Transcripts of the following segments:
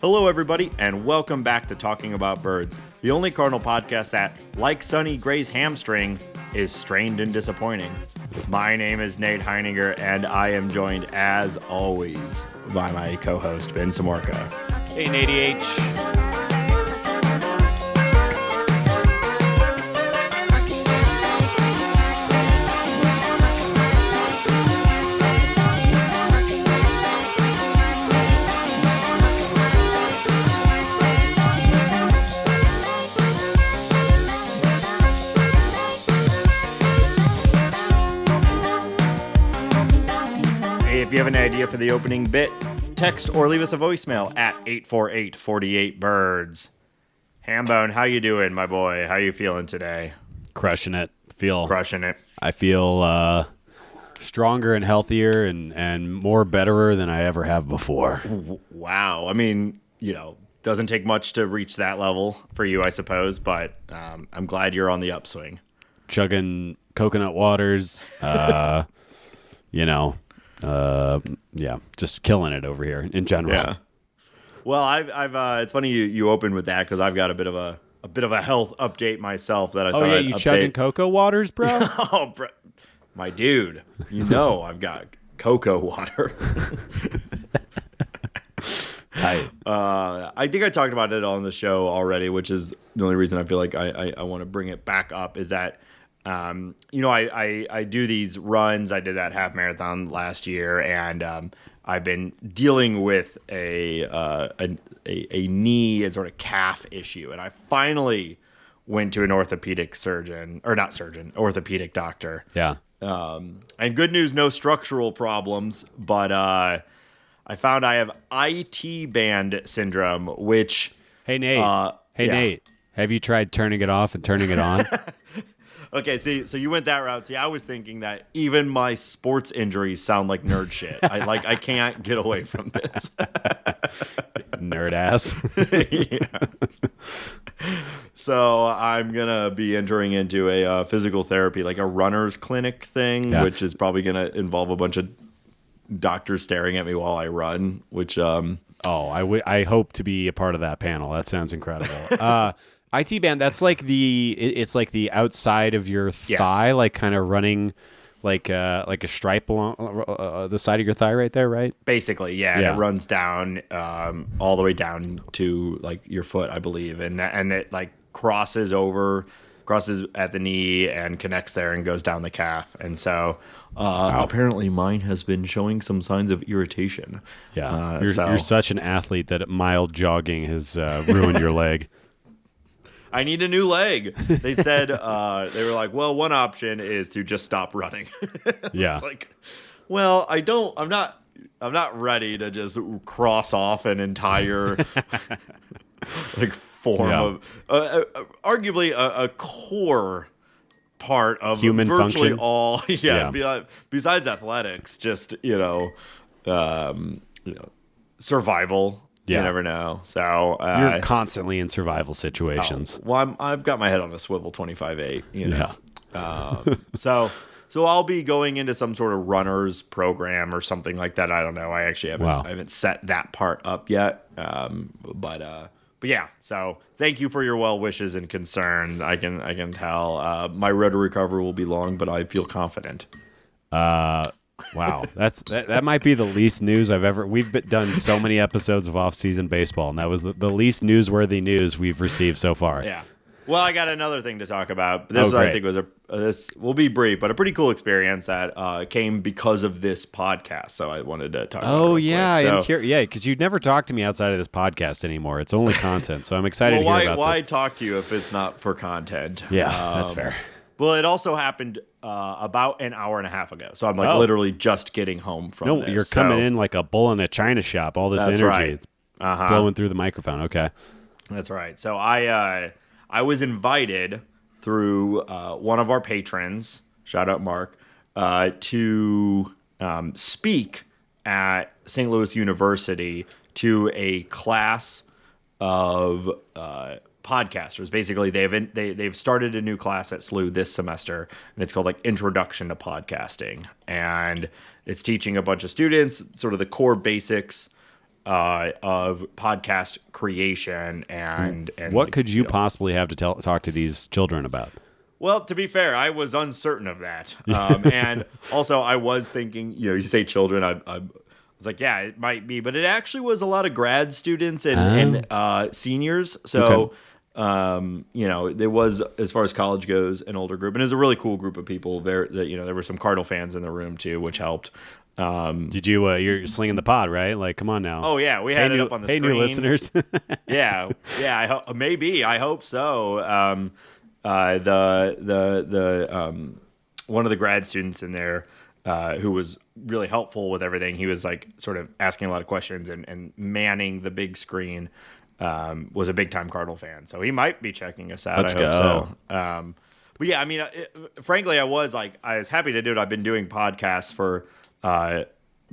Hello, everybody, and welcome back to Talking About Birds, the only Cardinal podcast that, like Sonny Gray's hamstring, is strained and disappointing. My name is Nate Heininger, and I am joined, as always, by my co-host, Ben Samorka. Hey, Nate H. If you have an idea for the opening bit, text or leave us a voicemail at 848-48-BIRDS. Hambone, how you doing, my boy? How you feeling today? Crushing it. Crushing it. I feel stronger and healthier and more betterer than I ever have before. Wow. I mean, doesn't take much to reach that level for you, I suppose, but I'm glad you're on the upswing. Chugging coconut waters, just killing it over here in general. Yeah. Well, I've it's funny you opened with that because I've got a bit of a health update myself that I thought. Oh yeah, I'd you update. chugging cocoa waters, bro? Oh, bro, my dude, I've got cocoa water. Tight. I think I talked about it on the show already, which is the only reason I feel like I want to bring it back up is that. I do these runs. I did that half marathon last year, and I've been dealing with a knee and sort of calf issue. And I finally went to an orthopedic doctor. Yeah. And good news, no structural problems, but I found I have IT band syndrome, which... Hey, Nate. Nate, have you tried turning it off and turning it on? Okay, so you went that route. See, I was thinking that even my sports injuries sound like nerd shit. I can't get away from this. Nerd ass. Yeah. So I'm gonna be entering into a physical therapy, like a runner's clinic thing, which is probably gonna involve a bunch of doctors staring at me while I run. Which I hope to be a part of that panel. That sounds incredible. IT band, that's like it's like the outside of your thigh, like kind of running like a stripe along the side of your thigh right there, right? Basically, yeah. And it runs down all the way down to like your foot, I believe, and it like crosses at the knee and connects there and goes down the calf. And so apparently mine has been showing some signs of irritation. Yeah, you're such an athlete that mild jogging has ruined your leg. I need a new leg. They said, they were like, well, one option is to just stop running. Yeah. It's like, well, I'm not ready to just cross off an entire like form of, arguably a core part of human virtually function. All, besides athletics, just, survival. Yeah. You never know. So you're constantly in survival situations. Well, I've got my head on a swivel 25/8. Yeah. So I'll be going into some sort of runner's program or something like that. I don't know. I actually haven't set that part up yet. But yeah. So thank you for your well wishes and concern. I can tell. My road to recovery will be long, but I feel confident. Wow, that might be the least news I've ever. We've done so many episodes of off-season baseball, and that was the least newsworthy news we've received so far. Yeah. Well, I got another thing to talk about. This I think was this will be brief, but a pretty cool experience that came because of this podcast. So I wanted to talk. Oh yeah, I am curious. Yeah, because you'd never talk to me outside of this podcast anymore. It's only content, so I'm excited to hear about this. Why talk to you if it's not for content? Yeah, that's fair. Well, it also happened about an hour and a half ago. So I'm literally just getting home from this. You're coming in like a bull in a china shop. All this energy. Right. It's blowing through the microphone. Okay. That's right. So I was invited through one of our patrons, shout out Mark, to speak at St. Louis University to a class of podcasters. Basically, they've started a new class at SLU this semester, and it's called like Introduction to Podcasting, and it's teaching a bunch of students sort of the core basics of podcast creation and what could you possibly have to talk to these children about? Well, to be fair, I was uncertain of that. And also I was thinking, you say children, I was like, yeah, it might be, but it actually was a lot of grad students and seniors. So, there was, as far as college goes, an older group, and it was a really cool group of people there. There were some Cardinal fans in the room too, which helped. Did you? You're slinging the pod, right? Like, come on now. Oh yeah, we had it up on the screen. Hey, new listeners. yeah. I hope so. One of the grad students in there, who was really helpful with everything. He was like sort of asking a lot of questions and manning the big screen. Was a big time Cardinal fan, so he might be checking us out. Let's I hope so. But yeah, I mean, frankly, I was happy to do it. I've been doing podcasts for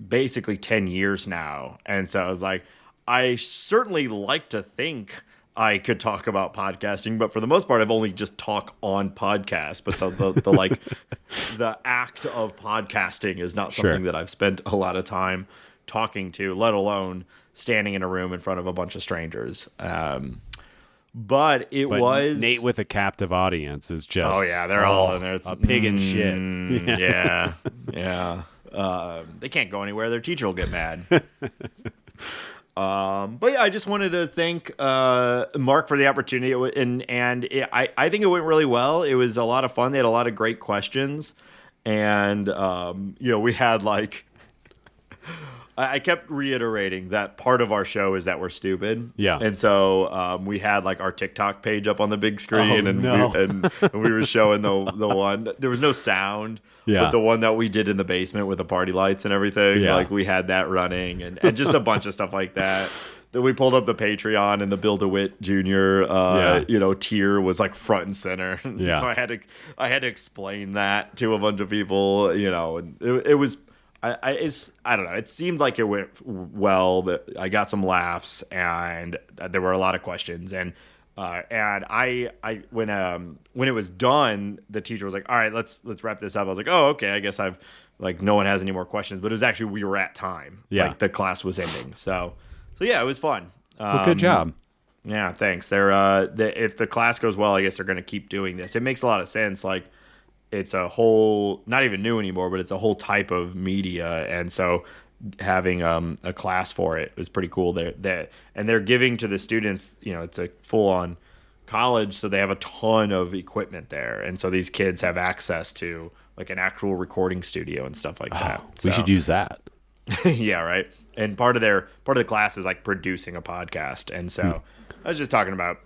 basically 10 years now, and so I was like, I certainly like to think I could talk about podcasting, but for the most part, I've only just talk on podcasts. But the act of podcasting is not something that I've spent a lot of time talking to, let alone standing in a room in front of a bunch of strangers. But was Nate with a captive audience is just they're all in there. It's a pig in shit. Yeah. They can't go anywhere. Their teacher will get mad. But yeah, I just wanted to thank Mark for the opportunity, I think it went really well. It was a lot of fun. They had a lot of great questions, and we had I kept reiterating that part of our show is that we're stupid. Yeah. And so we had our TikTok page up on the big screen, and we were showing the one. There was no sound. Yeah. But the one that we did in the basement with the party lights and everything, we had that running and just a bunch of stuff like that. Then we pulled up the Patreon, and the Bill DeWitt Jr. Tier was front and center. Yeah. So I had to explain that to a bunch of people, and it was. I don't know. It seemed like it went well. That I got some laughs, and there were a lot of questions. And I when it was done, the teacher was like, "All right, let's wrap this up." I was like, "Oh, okay. I guess I've no one has any more questions." But it was actually we were at time. Yeah, the class was ending. So yeah, it was fun. Well, good job. Yeah, thanks. If the class goes well, I guess they're going to keep doing this. It makes a lot of sense. It's a whole, not even new anymore, but it's a whole type of media, and so having a class for it was pretty cool. And they're giving to the students, it's a full-on college, so they have a ton of equipment there, and so these kids have access to an actual recording studio and stuff like that. We should use that. Yeah, right. And part of the class is producing a podcast, and so I was just talking about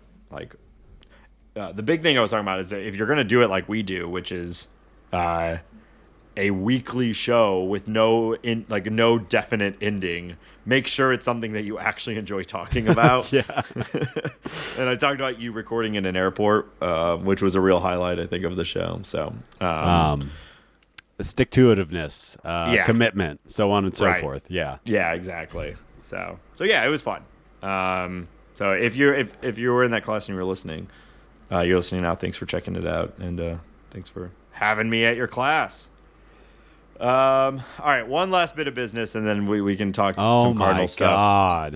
the big thing I was talking about is that if you're going to do it like we do, which is a weekly show with no definite ending, make sure it's something that you actually enjoy talking about. Yeah. And I talked about you recording in an airport, which was a real highlight, I think, of the show. So, stick-to-itiveness, commitment, so on and so forth. Yeah. Yeah, exactly. So yeah, it was fun. So if you were in that class and you were listening, you're listening now, thanks for checking it out, and thanks for having me at your class. All right, one last bit of business, and then we can talk some Cardinal stuff. Oh, my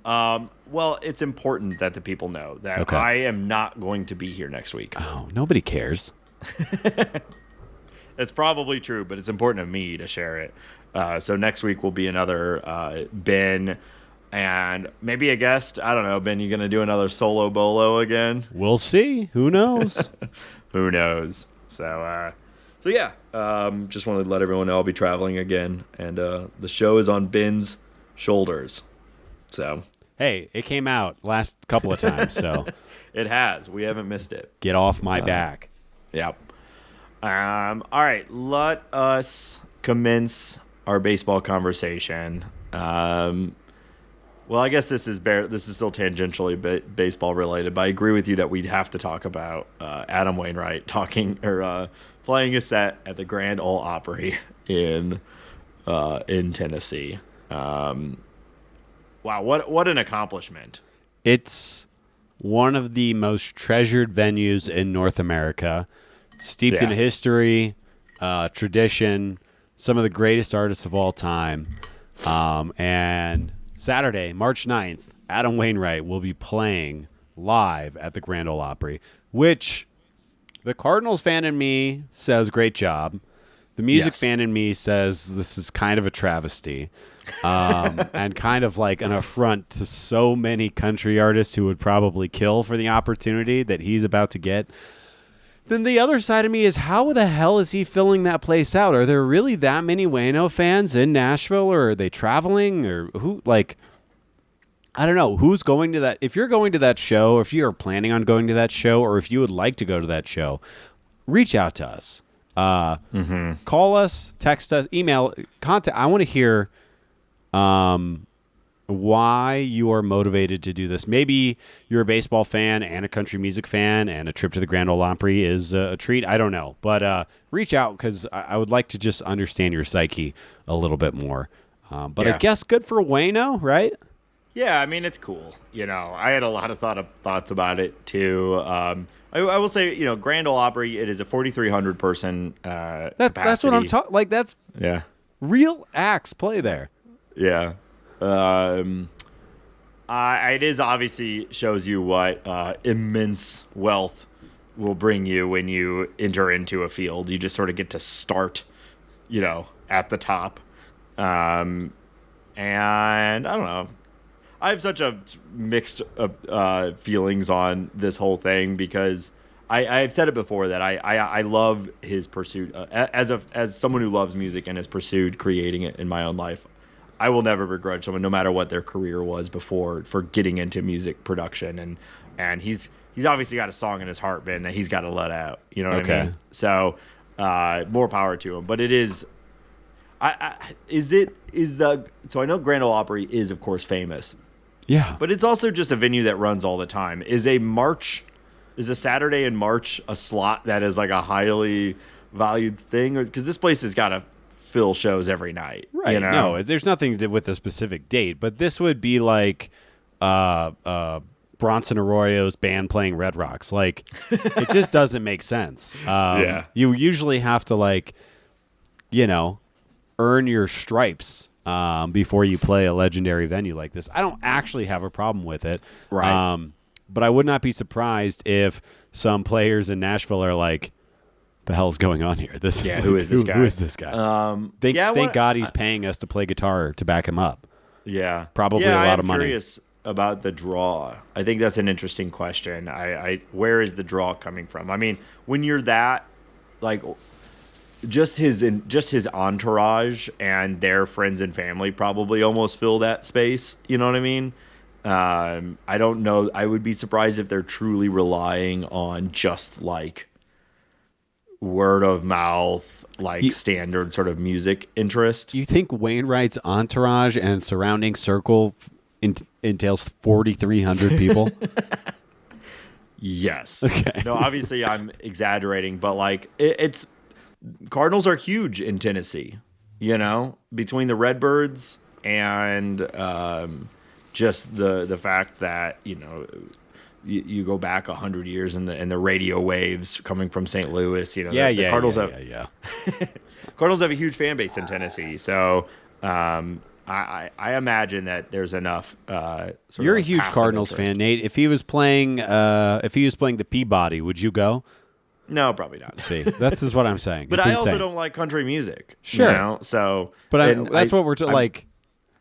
God. Well, it's important that the people know that I am not going to be here next week. Oh, nobody cares. It's probably true, but it's important to me to share it. So next week will be another Ben and maybe a guest. I don't know, Ben, you going to do another solo bolo again? We'll see. Who knows? Who knows? So yeah, just wanted to let everyone know I'll be traveling again, and the show is on Ben's shoulders. So hey, it came out last couple of times, so it has. We haven't missed it. Get off my back. Yep. All right, let us commence our baseball conversation. Well, I guess this is still tangentially baseball related, but I agree with you that we'd have to talk about Adam Wainwright playing a set at the Grand Ole Opry in Tennessee. Wow, what an accomplishment! It's one of the most treasured venues in North America, steeped in history, tradition, some of the greatest artists of all time, and Saturday, March 9th, Adam Wainwright will be playing live at the Grand Ole Opry, which the Cardinals fan in me says great job. The music fan in me says this is kind of a travesty and kind of like an affront to so many country artists who would probably kill for the opportunity that he's about to get. Then the other side of me is, how the hell is he filling that place out? Are there really that many Wayno fans in Nashville, or are they traveling, or who? Like, I don't know who's going to that. If you're going to that show, or if you are planning on going to that show, or if you would like to go to that show, reach out to us. Call us, text us, email, contact. I want to hear why you are motivated to do this. Maybe you're a baseball fan and a country music fan, and a trip to the Grand Ole Opry is a treat. I don't know. But reach out, because I would like to just understand your psyche a little bit more. I guess good for Wayno, right? Yeah, I mean, it's cool. You know, I had a lot of thoughts about it, too. I will say, you know, Grand Ole Opry, it is a 4,300 person capacity. That's what I'm talking. Like, that's yeah, real acts play there. Yeah. It is obviously shows you what immense wealth will bring you when you enter into a field. You just sort of get to start, you know, at the top. And I don't know. I have such a mixed feelings on this whole thing, because I've said it before that I love his pursuit as someone who loves music and has pursued creating it in my own life. I will never begrudge someone, no matter what their career was before, for getting into music production, and he's obviously got a song in his heart, man, that he's got to let out. You know what I mean? So more power to him. But it is. So I know Grand Ole Opry is, of course, famous. Yeah. But it's also just a venue that runs all the time. Is a Saturday in March a slot that is like a highly valued thing? Because this place has got to fill shows every night. Right. You know? No, there's nothing to do with a specific date, but this would be like Bronson Arroyo's band playing Red Rocks. Like, it just doesn't make sense. Yeah. You usually have to, like, you know, earn your stripes before you play a legendary venue like this. I don't actually have a problem with it. Right. But I would not be surprised if some players in Nashville are like, the hell is going on here? Who is this guy? Who is this guy? Thank God he's paying us to play guitar to back him up. Yeah. Probably a lot of money. I'm curious about the draw. I think that's an interesting question. Where is the draw coming from? I mean, when you're that, like, just his entourage and their friends and family probably almost fill that space. You know what I mean? I don't know. I would be surprised if they're truly relying on just like word of mouth, like standard sort of music interest. You think Wainwright's entourage and surrounding circle entails 4,300 people? Yes. Okay. No, obviously I'm exaggerating, but like it's Cardinals are huge in Tennessee, you know, between the Redbirds and just the fact that, you know, you go back 100 years and the radio waves coming from St. Louis, you know, the Cardinals Cardinals have a huge fan base in Tennessee. So I imagine that there's enough. You're a huge Cardinals fan, Nate. If he was playing the Peabody, would you go? No, probably not. See, that's just what I'm saying. But it's I insane. also don't like country music. Sure. You know? So, but that's what we're like.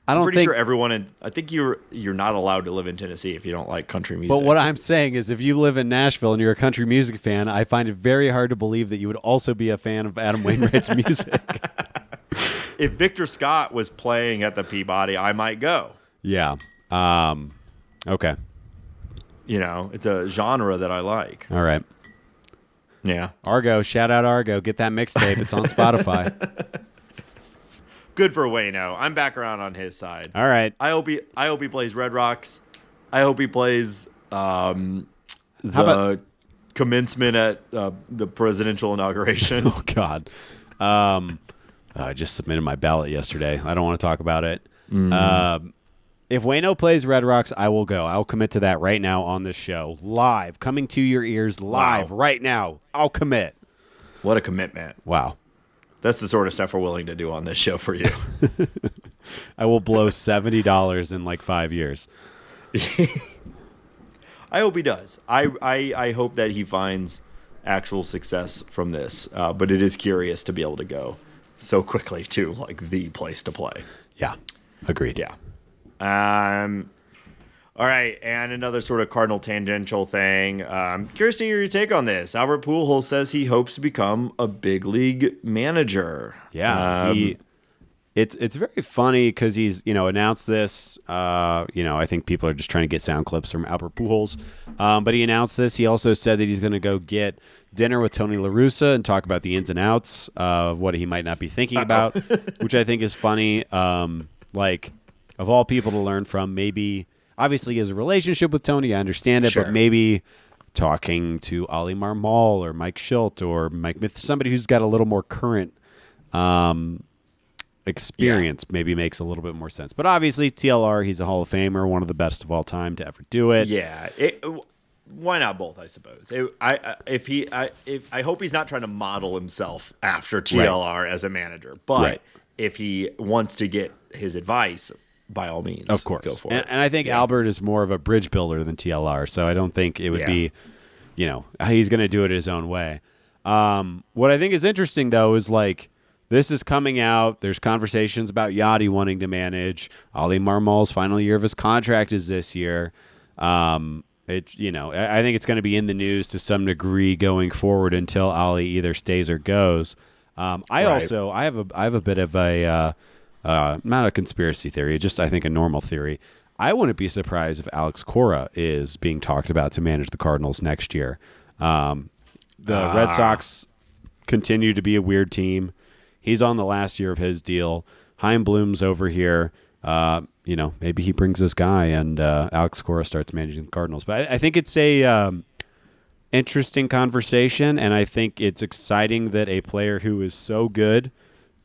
I'm pretty sure everyone I think you're not allowed to live in Tennessee if you don't like country music. But what I'm saying is, if you live in Nashville and you're a country music fan, I find it very hard to believe that you would also be a fan of Adam Wainwright's music. If Victor Scott was playing at the Peabody, I might go. Yeah. Okay. You know, it's a genre that I like. All right. Yeah. Argo, shout out Argo. Get that mixtape. It's on Spotify. Good for Wayno. I'm back around on his side. All right. I hope he plays Red Rocks. I hope he plays the commencement at the presidential inauguration. Oh God. I just submitted my ballot yesterday. I don't want to talk about it. If Wayno plays Red Rocks, I will go. I'll commit to that right now on this show. Live. Coming to your ears live right now. I'll commit. What a commitment. Wow. That's the sort of stuff we're willing to do on this show for you. I will blow $70 in like 5 years. I hope he does. I hope that he finds actual success from this. But it is curious to be able to go so quickly to like the place to play. Yeah, agreed. Yeah. All right, and another sort of Cardinal tangential thing. Curious to hear your take on this. Albert Pujols says he hopes to become a big league manager. Yeah, it's very funny because he's announced this. I think people are just trying to get sound clips from Albert Pujols, but he announced this. He also said that he's going to go get dinner with Tony La Russa and talk about the ins and outs of what he might not be thinking about, which I think is funny. Like, of all people to learn from, maybe. Obviously, his relationship with Tony, I understand it, but maybe talking to Ali Marmol or Mike Schilt or Mike Myth, somebody who's got a little more current experience, maybe makes a little bit more sense. But obviously, TLR, he's a Hall of Famer, one of the best of all time to ever do it. Yeah, why not both? I suppose. I hope he's not trying to model himself after TLR as a manager, but if he wants to get his advice, by all means, of course, go for it. And I think Albert is more of a bridge builder than TLR, so I don't think it would be, he's going to do it his own way. What I think is interesting, though, is like this is coming out. There's conversations about Yachty wanting to manage. Ali Marmol's final year of his contract is this year. I think it's going to be in the news to some degree going forward until Ali either stays or goes. I have a bit of a. Not a conspiracy theory, just I think a normal theory. I wouldn't be surprised if Alex Cora is being talked about to manage the Cardinals next year. The Red Sox continue to be a weird team. He's on the last year of his deal. Chaim Bloom's over here. Maybe he brings this guy and Alex Cora starts managing the Cardinals. But I think it's a interesting conversation, and I think it's exciting that a player who is so good,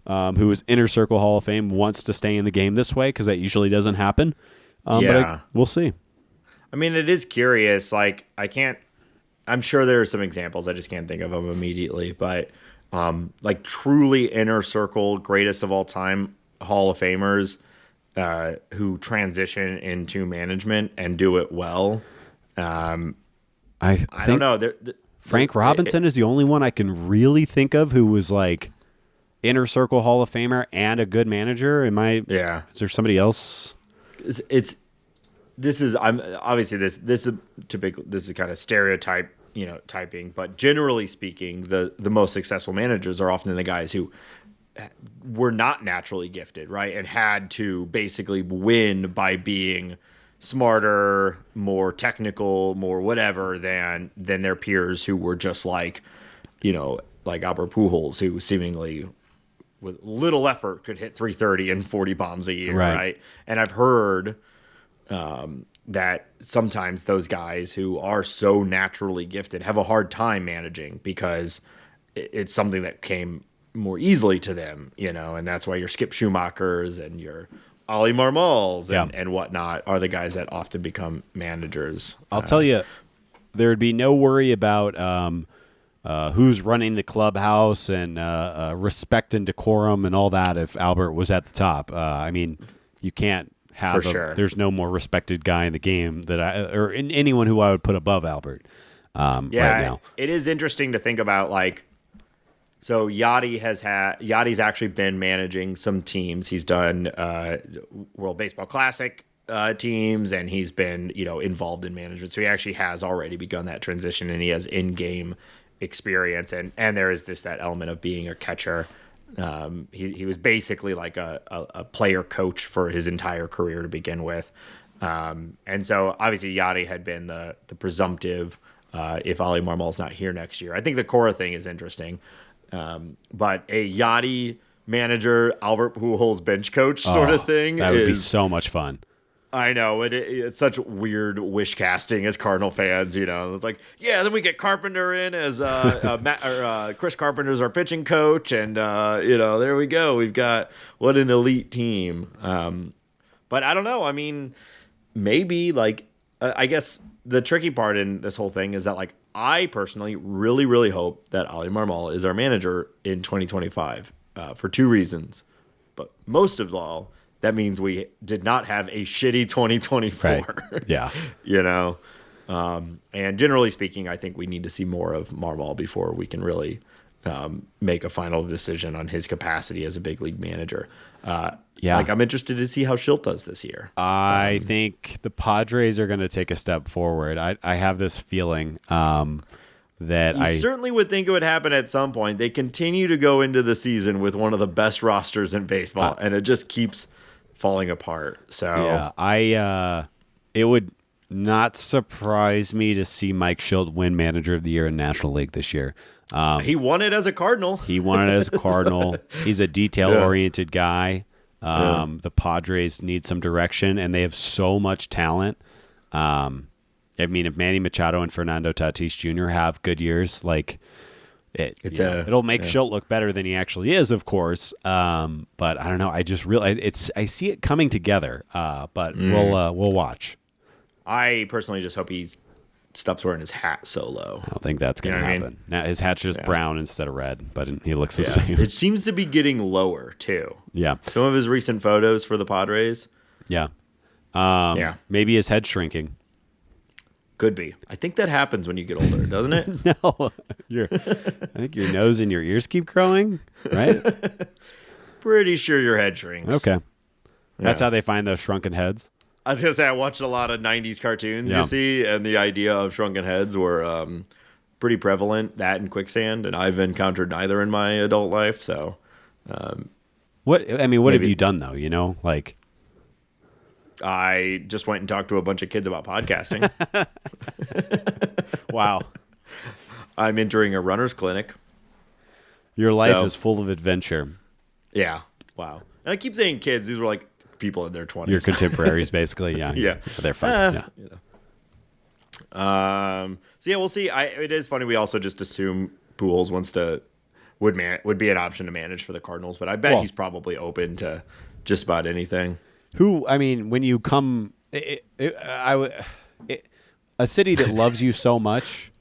who is Inner Circle Hall of Fame, wants to stay in the game this way, because that usually doesn't happen. But we'll see. I mean, it is curious. Like, I'm sure there are some examples. I just can't think of them immediately. But like truly Inner Circle greatest of all time Hall of Famers who transition into management and do it well. I don't know. Frank Robinson is the only one I can really think of who was like Inner Circle Hall of Famer and a good manager. Is there somebody else? This is kind of stereotype, typing, but generally speaking, the most successful managers are often the guys who were not naturally gifted, right? And had to basically win by being smarter, more technical, more whatever than their peers who were just like Albert Pujols, who seemingly with little effort could hit 330 and 40 bombs a year, right? And I've heard that sometimes those guys who are so naturally gifted have a hard time managing because it's something that came more easily to them, and that's why your Skip Schumachers and your Ali Marmols and whatnot are the guys that often become managers. I'll tell you, there would be no worry about who's running the clubhouse and respect and decorum and all that if Albert was at the top. You can't have there's no more respected guy in the game or anyone who I would put above Albert right now. It is interesting to think about, so Yachty's actually been managing some teams. He's done World Baseball Classic teams, and he's been involved in management. So he actually has already begun that transition, and he has in-game experience, and there is just that element of being a catcher. He was basically like a player coach for his entire career to begin with, and so obviously Yachty had been the presumptive if Ali Marmol's not here next year. I think the Cora thing is interesting, but a Yachty manager, Albert Pujols bench coach sort of thing would be so much fun. I know it's such weird wish casting as Cardinal fans. It's like, then we get Carpenter in as Chris Carpenter's our pitching coach, and there we go. We've got what an elite team. But I don't know. I mean, maybe I guess the tricky part in this whole thing is that I personally really, really hope that Ali Marmol is our manager in 2025 for two reasons. But most of all that means we did not have a shitty 2024. Right. Yeah. You know? And generally speaking, I think we need to see more of Marmol before we can really make a final decision on his capacity as a big league manager. Like, I'm interested to see how Schilt does this year. I think the Padres are going to take a step forward. I have this feeling that I certainly would think it would happen at some point. They continue to go into the season with one of the best rosters in baseball, and it just keeps falling apart. So it would not surprise me to see Mike Schilt win Manager of the Year in National League this year. He won it as a Cardinal. He's a detail-oriented guy. The Padres need some direction, and they have so much talent. I mean, if Manny Machado and Fernando Tatis Jr. have good years, like it'll make Schilt look better than he actually is, of course. But I don't know. I just I see it coming together. But we'll watch. I personally just hope he stops wearing his hat so low. I don't think that's going to happen. I mean? Now his hat's just brown instead of red, but he looks the same. It seems to be getting lower too. Yeah. Some of his recent photos for the Padres. Yeah. Maybe his head's shrinking. Could be. I think that happens when you get older, doesn't it? No. I think your nose and your ears keep growing, right? Pretty sure your head shrinks. Okay. That's how they find those shrunken heads. I was going to say, I watched a lot of 90s cartoons, you see, and the idea of shrunken heads were pretty prevalent, that and quicksand, and I've encountered neither in my adult life, so... What have you done, though, you know? Like... I just went and talked to a bunch of kids about podcasting. Wow. I'm entering a runner's clinic. Your life is full of adventure. Yeah. Wow. And I keep saying kids. These were like people in their 20s. Your contemporaries, basically. Yeah. Yeah. They're fine. So yeah, we'll see. It is funny. We also just assume Pujols would be an option to manage for the Cardinals, but I bet he's probably open to just about anything. When you come, a city that loves you so much,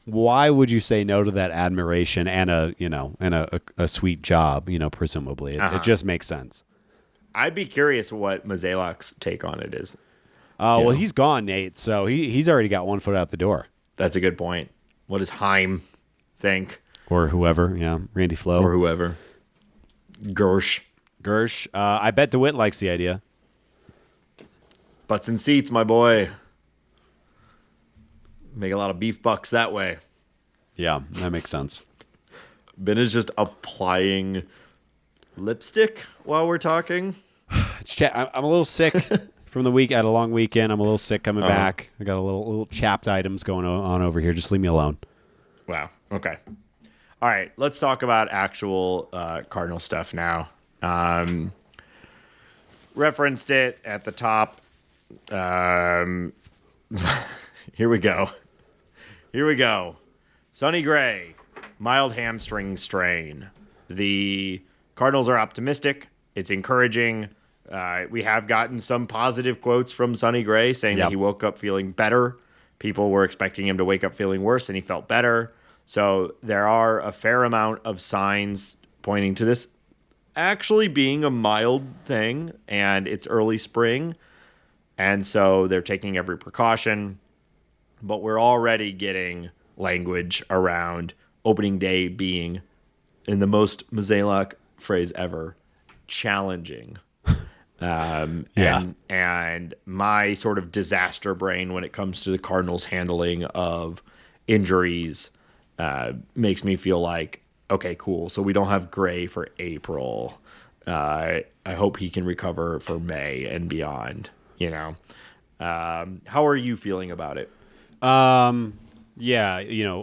why would you say no to that admiration and a sweet job? Presumably, it just makes sense. I'd be curious what Mozeliak's take on it is. Well, he's gone, Nate, so he's already got one foot out the door. That's a good point. What does Heim think? Or whoever, Randy Flo. Or whoever. Gersh. I bet DeWitt likes the idea. Butts and seats, my boy. Make a lot of beef bucks that way. Yeah, that makes sense. Ben is just applying lipstick while we're talking. I'm a little sick from the week. I had a long weekend. I'm a little sick coming back. I got a little chapped items going on over here. Just leave me alone. Wow. Okay. All right. Let's talk about actual Cardinal stuff now. Referenced it at the top. Here we go. Sonny Gray, mild hamstring strain. The Cardinals are optimistic. It's encouraging. We have gotten some positive quotes from Sonny Gray saying that he woke up feeling better. People were expecting him to wake up feeling worse, and he felt better. So there are a fair amount of signs pointing to this actually being a mild thing, and it's early spring, and so they're taking every precaution. But we're already getting language around opening day being, in the most Mozeliak phrase ever, challenging. And my sort of disaster brain when it comes to the Cardinals' handling of injuries makes me feel like, okay, cool. So we don't have Gray for April. I hope he can recover for May and beyond. How are you feeling about it?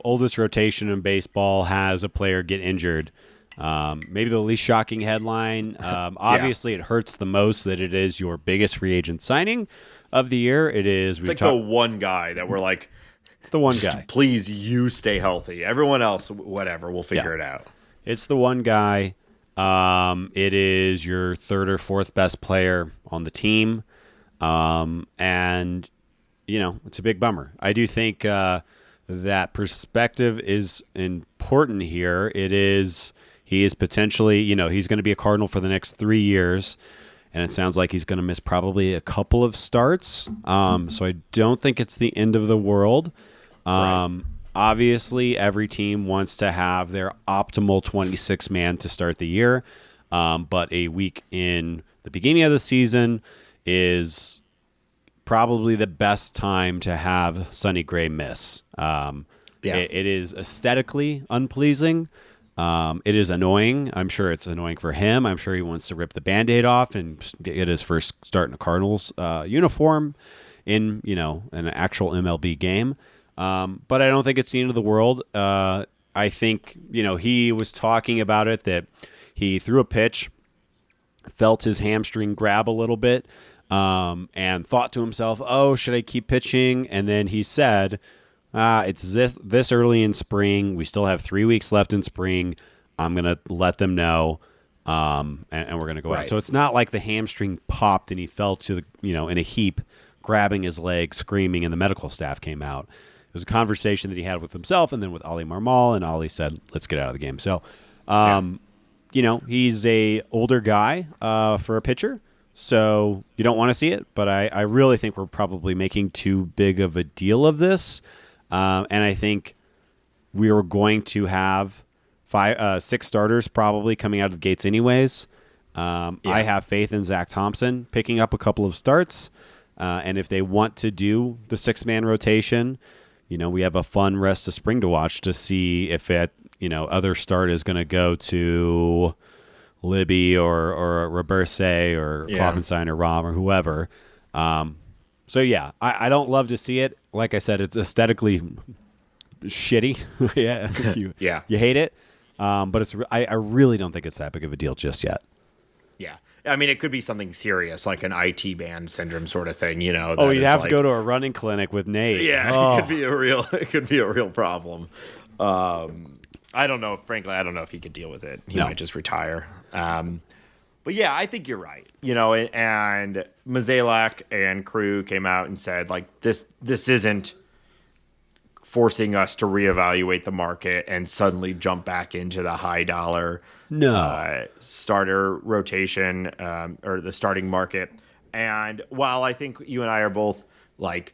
Oldest rotation in baseball has a player get injured. Maybe the least shocking headline. Obviously, it hurts the most that it is your biggest free agent signing of the year. It's like the one guy that we're like, it's the one guy. Please, you stay healthy. Everyone else, whatever, we'll figure it out. It's the one guy. It is your third or fourth best player on the team. And it's a big bummer. I do think that perspective is important here. He is potentially, he's going to be a Cardinal for the next 3 years. and it sounds like he's going to miss probably a couple of starts. So I don't think it's the end of the world. Right. Obviously, every team wants to have their optimal 26-man to start the year, but a week in the beginning of the season is probably the best time to have Sonny Gray miss. It is aesthetically unpleasing. It is annoying. I'm sure it's annoying for him. I'm sure he wants to rip the Band-Aid off and get his first start in a Cardinals uniform in, an actual MLB game. But I don't think it's the end of the world. I think, he was talking about it, that he threw a pitch, felt his hamstring grab a little bit, and thought to himself, oh, should I keep pitching? And then he said, it's this early in spring. We still have 3 weeks left in spring. I'm going to let them know, and we're going to go out. So it's not like the hamstring popped and he fell to in a heap, grabbing his leg, screaming, and the medical staff came out. It was a conversation that he had with himself and then with Ali Marmol, and Ali said, let's get out of the game. So, he's a older guy for a pitcher, so you don't want to see it, but I really think we're probably making too big of a deal of this. And I think we were going to have 6 starters probably coming out of the gates anyways. I have faith in Zach Thompson picking up a couple of starts. And if they want to do the 6-man rotation, we have a fun rest of spring to watch to see if other start is going to go to Libby or Roberse or Kloppenstein or Rom or whoever. So I don't love to see it. Like I said, it's aesthetically shitty. You hate it. But I really don't think it's that big of a deal just yet. Yeah. I mean, it could be something serious, like an IT band syndrome sort of thing, you'd have to go to a running clinic with Nate. Yeah, it could be a real problem. I don't know. Frankly, I don't know if he could deal with it. He might just retire. But yeah, I think you're right. And Mozeliak and crew came out and said, like, this isn't forcing us to reevaluate the market and suddenly jump back into the high dollar starter rotation or the starting market. And while I think you and I are both like,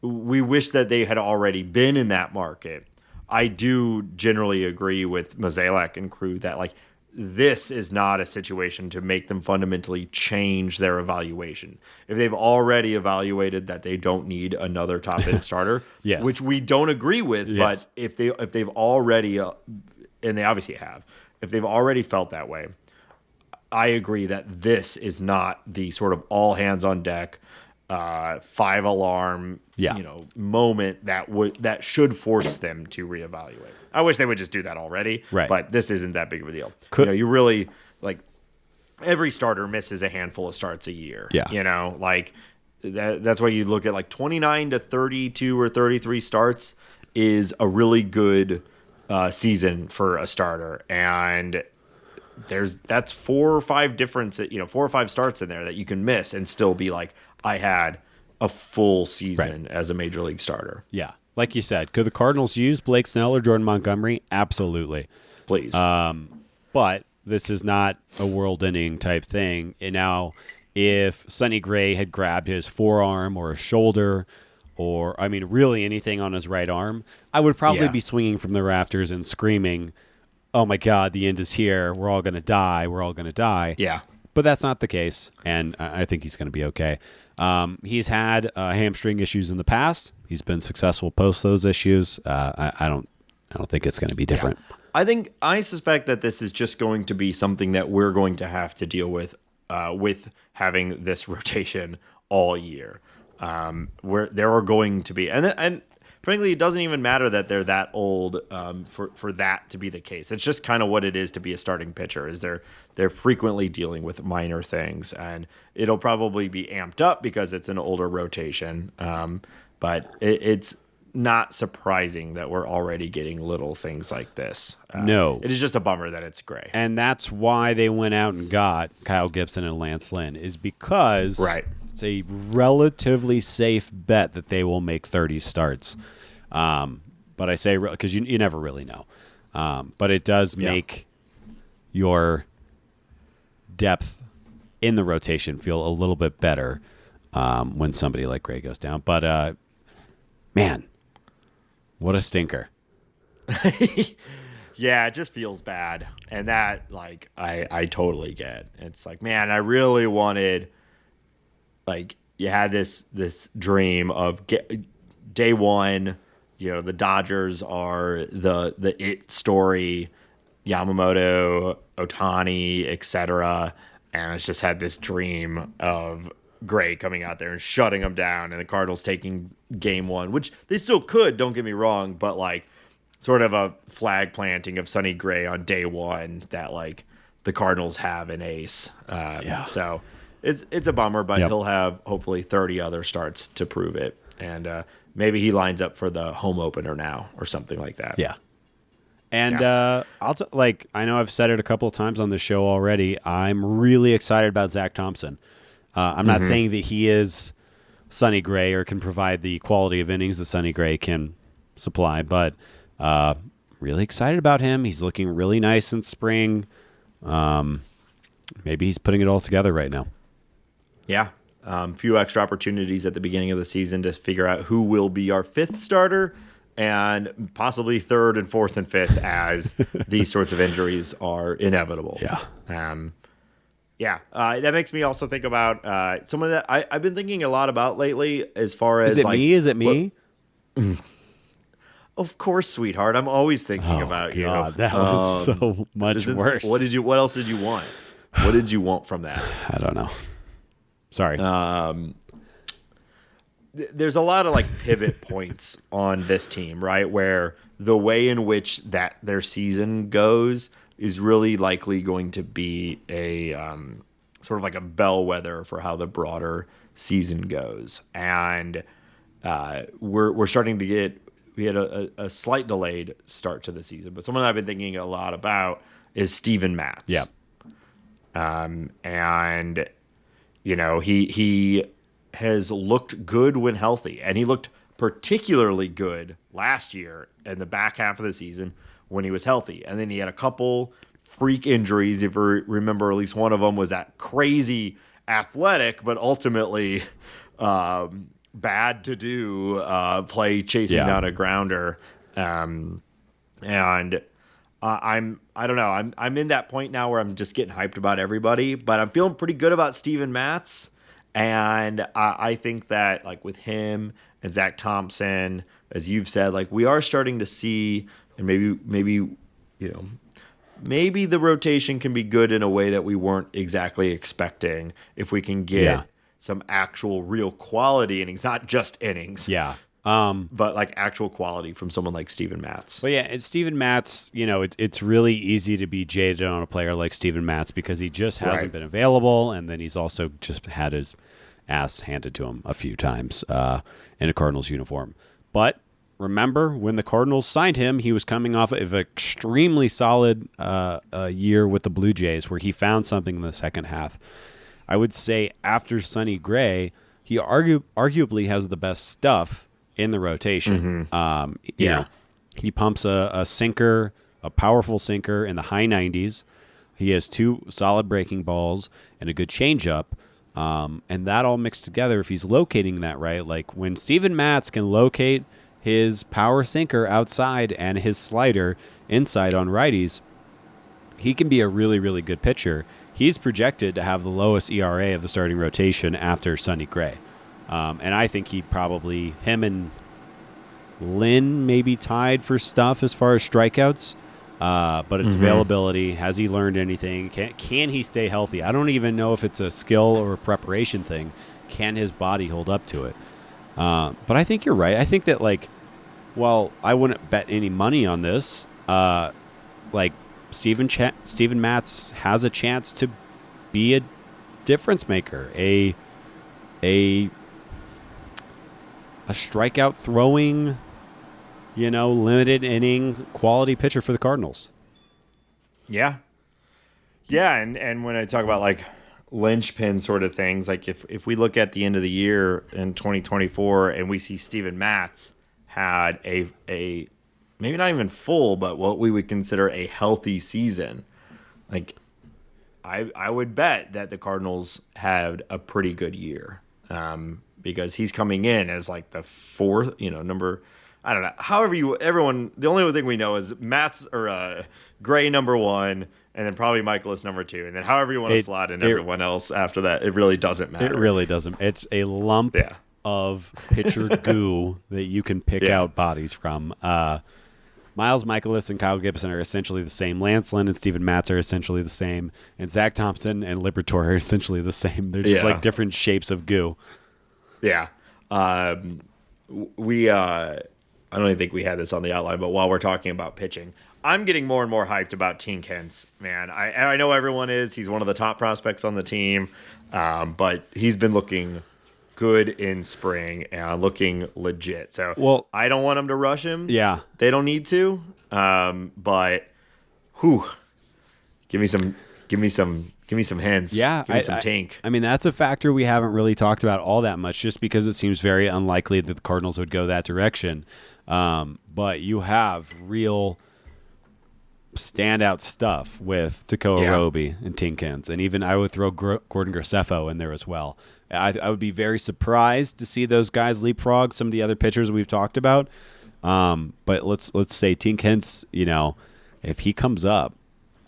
we wish that they had already been in that market, I do generally agree with Mozeliak and crew that, like, this is not a situation to make them fundamentally change their evaluation. If they've already evaluated that they don't need another top end starter, which we don't agree with, but if they've already, and they obviously have, if they've already felt that way, I agree that this is not the sort of all hands on deck, 5-alarm, moment that should force them to reevaluate. I wish they would just do that already, but this isn't that big of a deal. You really, like, every starter misses a handful of starts a year. Like that's why you look at, like, 29 to 32 or 33 starts is a really good season for a starter, and that's 4 or 5 different, 4 or 5 starts in there that you can miss and still be like, I had a full season as a major league starter. Yeah. Like you said, could the Cardinals use Blake Snell or Jordan Montgomery? Absolutely. Please. But this is not a world-ending type thing. And now, if Sonny Gray had grabbed his forearm or his shoulder or, really anything on his right arm, I would probably be swinging from the rafters and screaming, oh my God, the end is here. We're all going to die. We're all going to die. Yeah. But that's not the case, and I think he's going to be okay. He's had hamstring issues in the past. He's been successful post those issues. I don't think it's going to be different. Yeah. I suspect that this is just going to be something that we're going to have to deal with having this rotation all year. Where there are going to be, and frankly, it doesn't even matter that they're that old for that to be the case. It's just kind of what it is to be a starting pitcher. Is they're frequently dealing with minor things, and it'll probably be amped up because it's an older rotation. But it's not surprising that we're already getting little things like this. No. It is just a bummer that it's Gray. And that's why they went out and got Kyle Gibson and Lance Lynn, is because it's a relatively safe bet that they will make 30 starts. But I say because you never really know. But it does make your depth in the rotation feel a little bit better when somebody like Gray goes down. But man, what a stinker. Yeah, it just feels bad. And that, like, I totally get. It's like, man, I really wanted, like, you had this dream of day one, the Dodgers are the it story, Yamamoto, Ohtani, etc. And it's just had this dream of Gray coming out there and shutting them down, and the Cardinals taking game one, which they still could, don't get me wrong, but like sort of a flag planting of Sonny Gray on day one that like the Cardinals have an ace. So it's a bummer, but he'll have hopefully 30 other starts to prove it. And maybe he lines up for the home opener now or something like that. Yeah. And I know I've said it a couple of times on the show already. I'm really excited about Zach Thompson. I'm not saying that he is Sonny Gray or can provide the quality of innings that Sonny Gray can supply, but really excited about him. He's looking really nice in spring. Maybe he's putting it all together right now. Yeah. Few extra opportunities at the beginning of the season to figure out who will be our fifth starter and possibly third and fourth and fifth as these sorts of injuries are inevitable. Yeah. That makes me also think about someone that I've been thinking a lot about lately as far as Is it me? Of course, sweetheart. I'm always thinking about you. That was so much worse. What else did you want? What did you want from that? I don't know. Sorry. There's a lot of like pivot points on this team, right? Where the way in which that their season goes is really likely going to be a sort of like a bellwether for how the broader season goes. And we're starting to get, we had a slight delayed start to the season, but someone I've been thinking a lot about is Steven Matz. Yeah. And he has looked good when healthy, and he looked particularly good last year in the back half of the season when he was healthy. And then he had a couple freak injuries. If you remember, at least one of them was that crazy athletic, but ultimately bad to do play chasing down a grounder. I don't know. I'm in that point now where I'm just getting hyped about everybody, but I'm feeling pretty good about Steven Matz. And I think that like with him and Zach Thompson, as you've said, like we are starting to see, and maybe the rotation can be good in a way that we weren't exactly expecting if we can get some actual real quality innings, not just innings. Yeah. But like actual quality from someone like Steven Matz. Well, yeah, and Steven Matz, it's really easy to be jaded on a player like Steven Matz because he just hasn't been available, and then he's also just had his ass handed to him a few times in a Cardinals uniform. But remember, when the Cardinals signed him, he was coming off of an extremely solid year with the Blue Jays where he found something in the second half. I would say after Sonny Gray, he arguably has the best stuff in the rotation. He pumps a sinker, a powerful sinker in the high 90s. He has two solid breaking balls and a good changeup. And that all mixed together, if he's locating that right, like when Steven Matz can locate his power sinker outside and his slider inside on righties, he can be a really, really good pitcher. He's projected to have the lowest ERA of the starting rotation after Sonny Gray. And I think him and Lynn may be tied for stuff as far as strikeouts, but it's availability. Has he learned anything? Can he stay healthy? I don't even know if it's a skill or a preparation thing. Can his body hold up to it? But I think you're right. I think that while I wouldn't bet any money on this, Steven Matz has a chance to be a difference maker, a strikeout throwing, limited inning quality pitcher for the Cardinals. Yeah. Yeah, and when I talk about like linchpin sort of things, like if we look at the end of the year in 2024 and we see Steven Matz had a maybe not even full, but what we would consider a healthy season, like I would bet that the Cardinals had a pretty good year, because he's coming in as like the fourth, number. I don't know. However, the only thing we know is Matz or Gray number 1, and then probably Michaelis number 2, and then however you want to slot in everyone else after that, it really doesn't matter. It really doesn't. It's a lump of pitcher goo that you can pick out bodies from. Miles Michaelis and Kyle Gibson are essentially the same. Lance Lynn and Steven Matz are essentially the same. And Zach Thompson and Liberatore are essentially the same. They're just like different shapes of goo. Yeah. I don't even think we had this on the outline, but while we're talking about pitching, I'm getting more and more hyped about Tink Hence, man. I know everyone is. He's one of the top prospects on the team, but he's been looking good in spring and looking legit. So I don't want him to rush him. Yeah. They don't need to. But give me some Hence. Yeah. Give me some Tink. I mean, that's a factor we haven't really talked about all that much, just because it seems very unlikely that the Cardinals would go that direction. But you have real standout stuff with Tekoa Roby and Tink Hence. And even I would throw Gordon Graceffo in there as well. I would be very surprised to see those guys leapfrog some of the other pitchers we've talked about. But let's say Tink Hence, if he comes up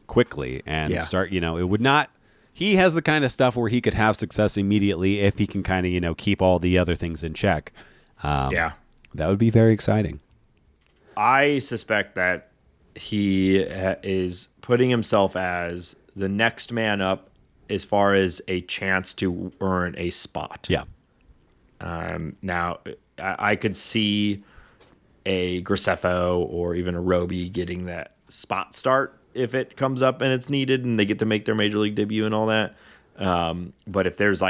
quickly and start, it would not. He has the kind of stuff where he could have success immediately if he can kind of, keep all the other things in check. That would be very exciting. I suspect that he is putting himself as the next man up as far as a chance to earn a spot. Yeah. Now, I could see a Graceffo or even a Roby getting that spot start if it comes up and it's needed and they get to make their major league debut and all that. But if there's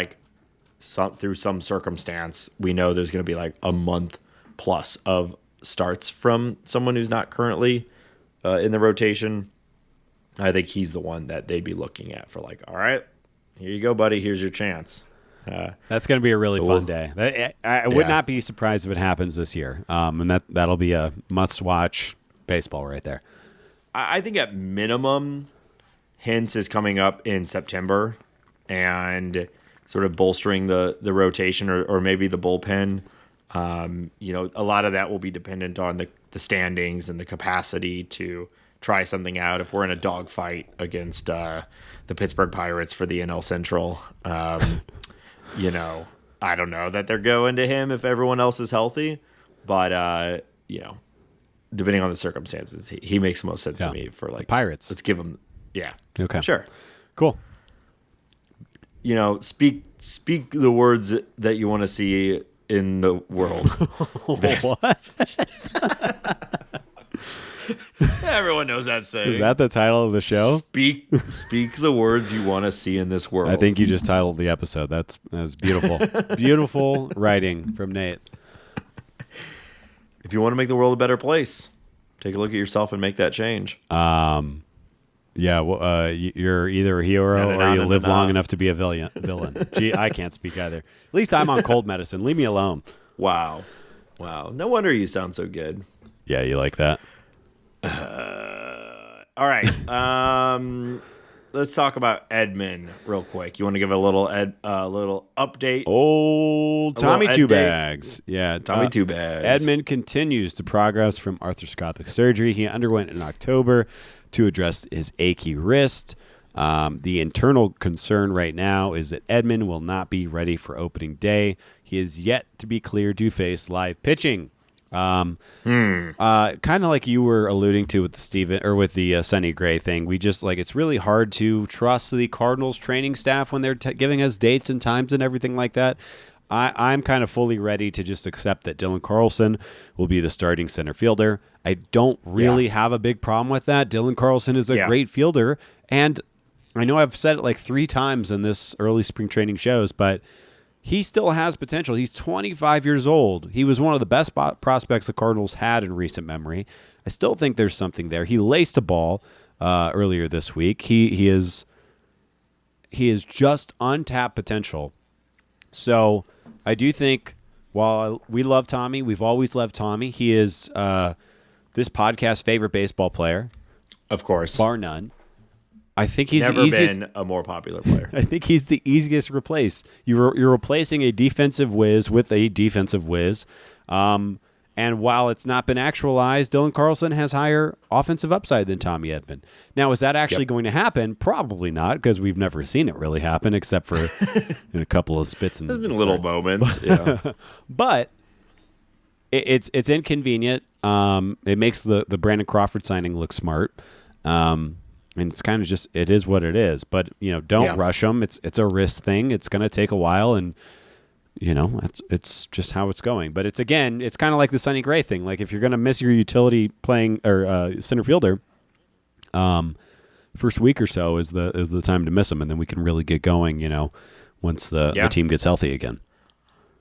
through some circumstance, we know there's going to be like a month plus of starts from someone who's not currently in the rotation. I think he's the one that they'd be looking at for all right, here you go, buddy. Here's your chance. That's going to be a really fun day. I would not be surprised if it happens this year. And that'll be a must-watch baseball right there. I think at minimum, Hence is coming up in September and sort of bolstering the rotation or maybe the bullpen. A lot of that will be dependent on the standings and the capacity to try something out if we're in a dogfight against the Pittsburgh Pirates for the NL Central. I don't know that they're going to him if everyone else is healthy, but depending on the circumstances, he makes most sense to me for the Pirates. Let's give him, okay, sure, cool. Speak the words that you want to see in the world. What? Everyone knows that saying. Is that the title of the show? Speak the words you want to see in this world. I think you just titled the episode. That was beautiful. Beautiful writing from Nate. If you want to make the world a better place, take a look at yourself and make that change. You're either a hero or you live long enough to be a villain. Gee, I can't speak either. At least I'm on cold medicine. Leave me alone. Wow. No wonder you sound so good. Yeah, you like that? All right. Let's talk about Edman real quick. You want to give a little update? Old Tommy Two Bags. Yeah, Tommy Two Bags. Edman continues to progress from arthroscopic surgery he underwent in October to address his achy wrist. The internal concern right now is that Edman will not be ready for opening day. He is yet to be cleared to face live pitching. Kind of like you were alluding to with the Sonny Gray thing. We just it's really hard to trust the Cardinals training staff when they're giving us dates and times and everything like that. I'm kind of fully ready to just accept that Dylan Carlson will be the starting center fielder. I don't really have a big problem with that. Dylan Carlson is a great fielder, and I know I've said it 3 times in this early spring training shows, but he still has potential. He's 25 years old. He was one of the best prospects the Cardinals had in recent memory. I still think there's something there. He laced a ball earlier this week. He is just untapped potential. So I do think while we love Tommy, we've always loved Tommy. He is this podcast's favorite baseball player, of course, bar none. I think he's never the easiest, been a more popular player. I think he's the easiest to replace. You're replacing a defensive whiz with a defensive whiz. And while it's not been actualized, Dylan Carlson has higher offensive upside than Tommy Edman. Now, is that actually going to happen? Probably not, because we've never seen it really happen, except for in a couple of spits and There's been little moments, yeah. But it's inconvenient. It makes the Brandon Crawford signing look smart. And it's kind of just, it is what it is. But, don't rush them. It's a risk thing. It's going to take a while, and it's just how it's going. But it's kind of like the Sonny Gray thing. Like, if you're going to miss your utility playing or center fielder, first week or so is the time to miss them, and then we can really get going. Once the team gets healthy again.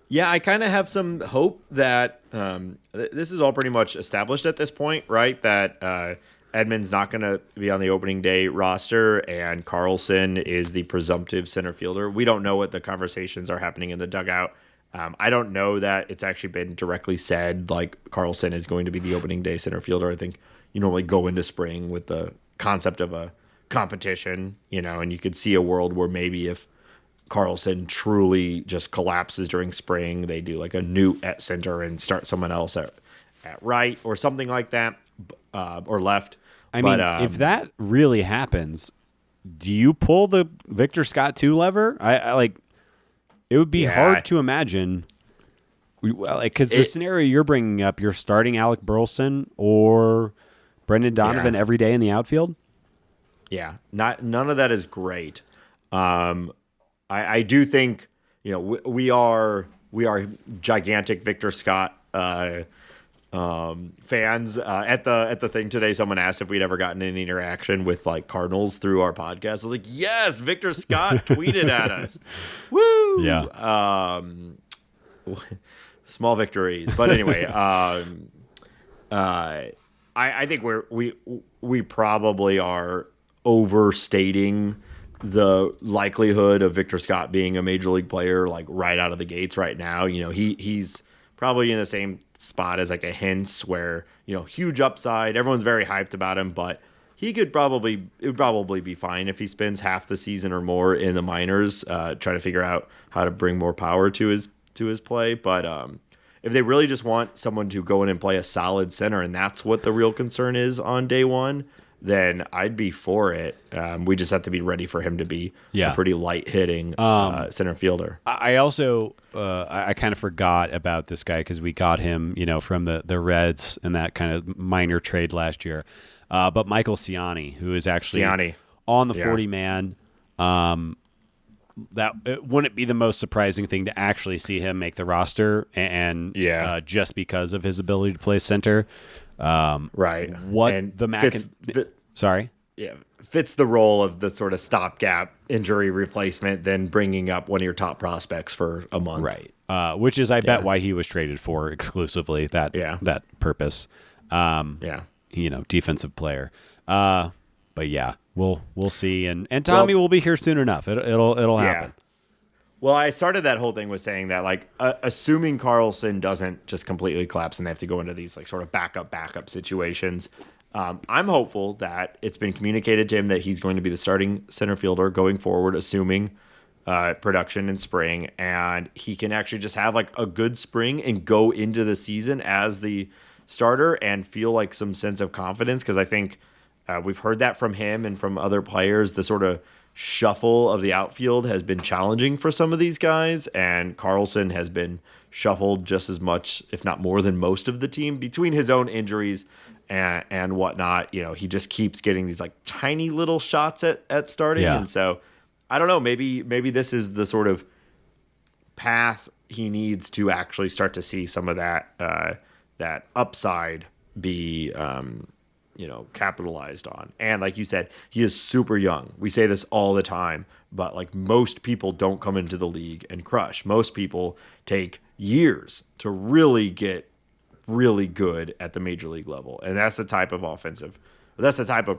Yeah, I kind of have some hope that this is all pretty much established at this point, right? That Edman's not going to be on the opening day roster, and Carlson is the presumptive center fielder. We don't know what the conversations are happening in the dugout. I don't know that it's actually been directly said, like, Carlson is going to be the opening day center fielder. I think you normally go into spring with the concept of a competition, and you could see a world where maybe if Carlson truly just collapses during spring, they do like a Newt at center and start someone else at right or something like that, or left. I mean, if that really happens, do you pull the Victor Scott 2 lever? I like. It would be hard to imagine, because the scenario you're bringing up, you're starting Alec Burleson or Brendan Donovan every day in the outfield. Yeah, none of that is great. I do think we are gigantic Victor Scott fans. At the thing today, someone asked if we'd ever gotten any interaction with like Cardinals through our podcast. I was like, yes, Victor Scott tweeted at us. Woo! Yeah. Small victories, but anyway, I think we probably are overstating the likelihood of Victor Scott being a major league player like right out of the gates right now. He's probably in the same spot as like a Hintz, where huge upside, everyone's very hyped about him, but it would probably be fine if he spends half the season or more in the minors trying to figure out how to bring more power to his play. But if they really just want someone to go in and play a solid center, and that's what the real concern is on day one, then I'd be for it. We just have to be ready for him to be a pretty light hitting center fielder. I also I kind of forgot about this guy because we got him, from the Reds in that kind of minor trade last year. But Michael Ciani, who is actually on the 40-man. That wouldn't it be the most surprising thing to actually see him make the roster, and just because of his ability to play center. Right. What and the sorry? Yeah. Fits the role of the sort of stopgap injury replacement than bringing up one of your top prospects for a month. Right. Which is, I bet, why he was traded for exclusively that purpose. Defensive player. But yeah, we'll see. And Tommy will be here soon enough. It'll happen. Well, I started that whole thing with saying that, like, assuming Carlson doesn't just completely collapse and they have to go into these like sort of backup situations, I'm hopeful that it's been communicated to him that he's going to be the starting center fielder going forward, assuming production in spring, and he can actually just have like a good spring and go into the season as the starter and feel like some sense of confidence. Because I think we've heard that from him and from other players. The sort of shuffle of the outfield has been challenging for some of these guys, and Carlson has been shuffled just as much, if not more, than most of the team between his own injuries and whatnot. He just keeps getting these like tiny little shots at starting, and so I don't know. Maybe this is the sort of path he needs to actually start to see some of that upside be capitalized on. And like you said, he is super young. We say this all the time, but like most people don't come into the league and crush. Most people take years to really get really good at the major league level. And that's the type of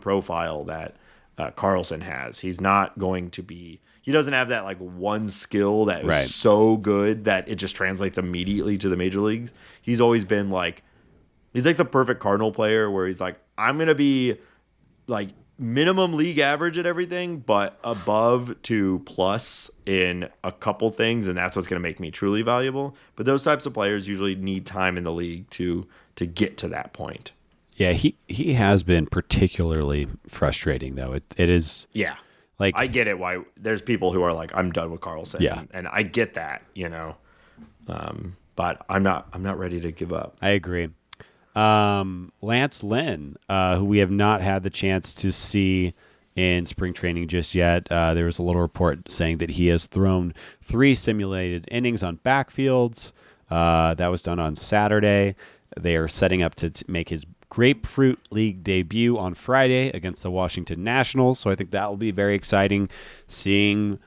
profile that Carlson has. He's not going to be, he doesn't have that like one skill that is so good that it just translates immediately to the major leagues. He's always been like, he's like the perfect Cardinal player where he's like, I'm going to be like minimum league average at everything, but above to plus in a couple things, and that's what's going to make me truly valuable. But those types of players usually need time in the league to get to that point. Yeah, he has been particularly frustrating, though. It is. Yeah. Like, I get it why there's people who are like, I'm done with Carlson. Yeah. And I get that, but I'm not ready to give up. I agree. Lance Lynn, who we have not had the chance to see in spring training just yet. There was a little report saying that he has thrown 3 simulated innings on backfields. That was done on Saturday. They are setting up to make his Grapefruit League debut on Friday against the Washington Nationals. So I think that will be very exciting. I'm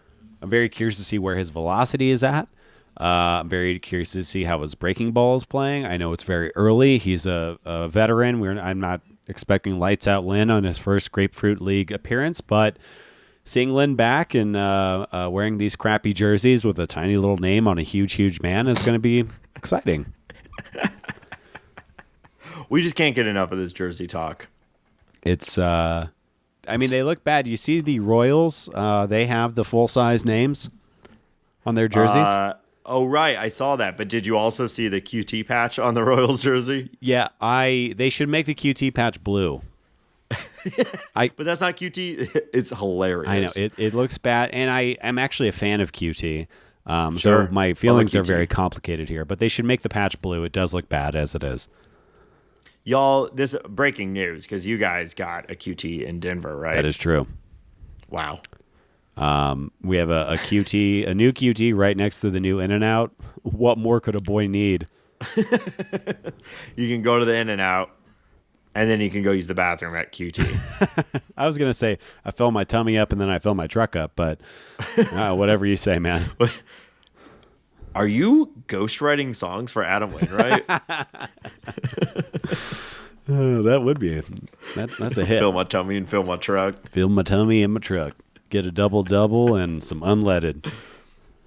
very curious to see where his velocity is at. I'm very curious to see how his breaking ball is playing. I know it's very early. He's a veteran. I'm not expecting lights out Lynn on his first Grapefruit League appearance, but seeing Lynn back and wearing these crappy jerseys with a tiny little name on a huge, huge man is going to be exciting. We just can't get enough of this jersey talk. It's, they look bad. You see the Royals, they have the full-size names on their jerseys. Oh, right. I saw that. But did you also see the QT patch on the Royals jersey? Yeah, they should make the QT patch blue. But that's not QT. It's hilarious. I know. It looks bad. And I am actually a fan of QT. Sure. So my feelings are very complicated here. But they should make the patch blue. It does look bad as it is. Y'all, this breaking news, because you guys got a QT in Denver, right? That is true. Wow. We have a QT, a new QT right next to the new In-N-Out. What more could a boy need? You can go to the In-N-Out, and then you can go use the bathroom at QT. I was going to say I fill my tummy up and then I fill my truck up, but whatever you say, man. Are you ghostwriting songs for Adam Wainwright? That would be that's a hit. Fill my tummy and fill my truck. Fill my tummy and my truck. Get a double and some unleaded.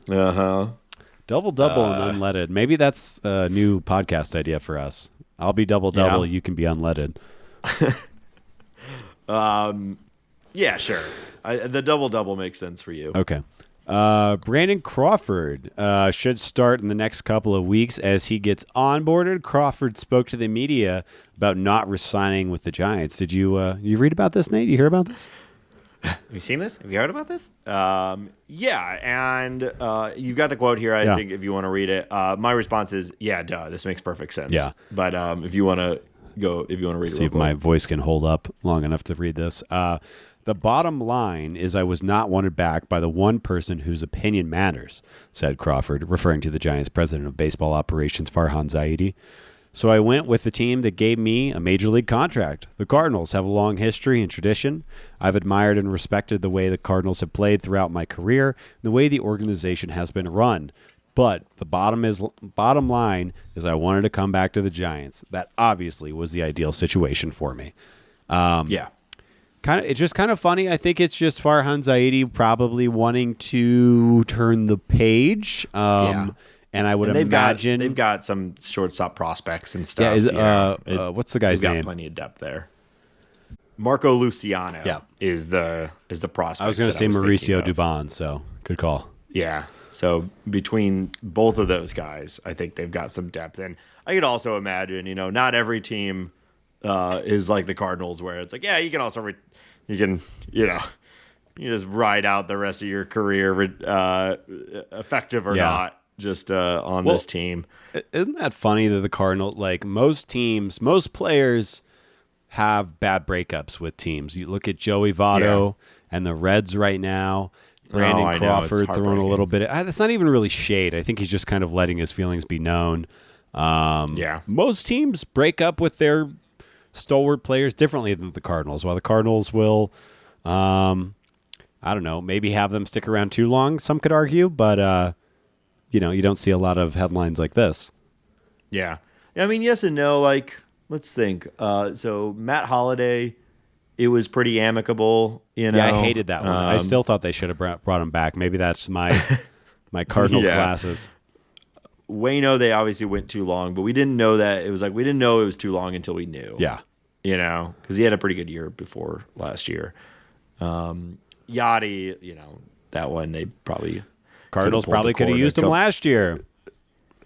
Uh-huh. Double and unleaded. Maybe that's a new podcast idea for us. I'll be double. Yeah. You can be unleaded. Yeah, sure. The double makes sense for you. Okay. Brandon Crawford should start in the next couple of weeks as he gets onboarded. Crawford spoke to the media about not resigning with the Giants. Did you read about this, Nate? You hear about this? Have you seen this? Have you heard about this? Yeah, and you've got the quote here. I think if you want to read it, my response is, yeah, duh. This makes perfect sense. Yeah, but if you want to read it, see if my voice can hold up long enough to read this. The bottom line is I was not wanted back by the one person whose opinion matters, said Crawford, referring to the Giants' president of baseball operations, Farhan Zaidi. So I went with the team that gave me a major league contract. The Cardinals have a long history and tradition. I've admired and respected the way the Cardinals have played throughout my career and the way the organization has been run. But the bottom line is I wanted to come back to the Giants. That obviously was the ideal situation for me. Yeah. It's just kind of funny. I think it's just Farhan Zaidi probably wanting to turn the page. And I would imagine they've got some shortstop prospects and stuff. Yeah, what's the guy's name? Got plenty of depth there. Marco Luciano is the prospect. I was going to say Mauricio Dubon, so good call. Yeah. So between both of those guys, I think they've got some depth. And I could also imagine, not every team is like the Cardinals, where it's like, yeah, you can also you just ride out the rest of your career, effective or not, just on this team. Isn't that funny that the Cardinals, like most players have bad breakups with teams. You look at Joey Votto and the Reds right now. Brandon Crawford throwing a little bit. That's not even really shade. I think he's just kind of letting his feelings be known. Most teams break up with their stalwart players differently than the Cardinals. While the Cardinals will, I don't know, maybe have them stick around too long, some could argue, but, you don't see a lot of headlines like this. Yeah. I mean, yes and no. Like, let's think. So Matt Holliday, it was pretty amicable, Yeah, I hated that one. I still thought they should have brought him back. Maybe that's my Cardinals glasses. Waino, they obviously went too long, but we didn't know that. It was like we didn't know it was too long until we knew. Yeah. because he had a pretty good year before last year. Yachty, that one they probably Cardinals probably could have used him last year.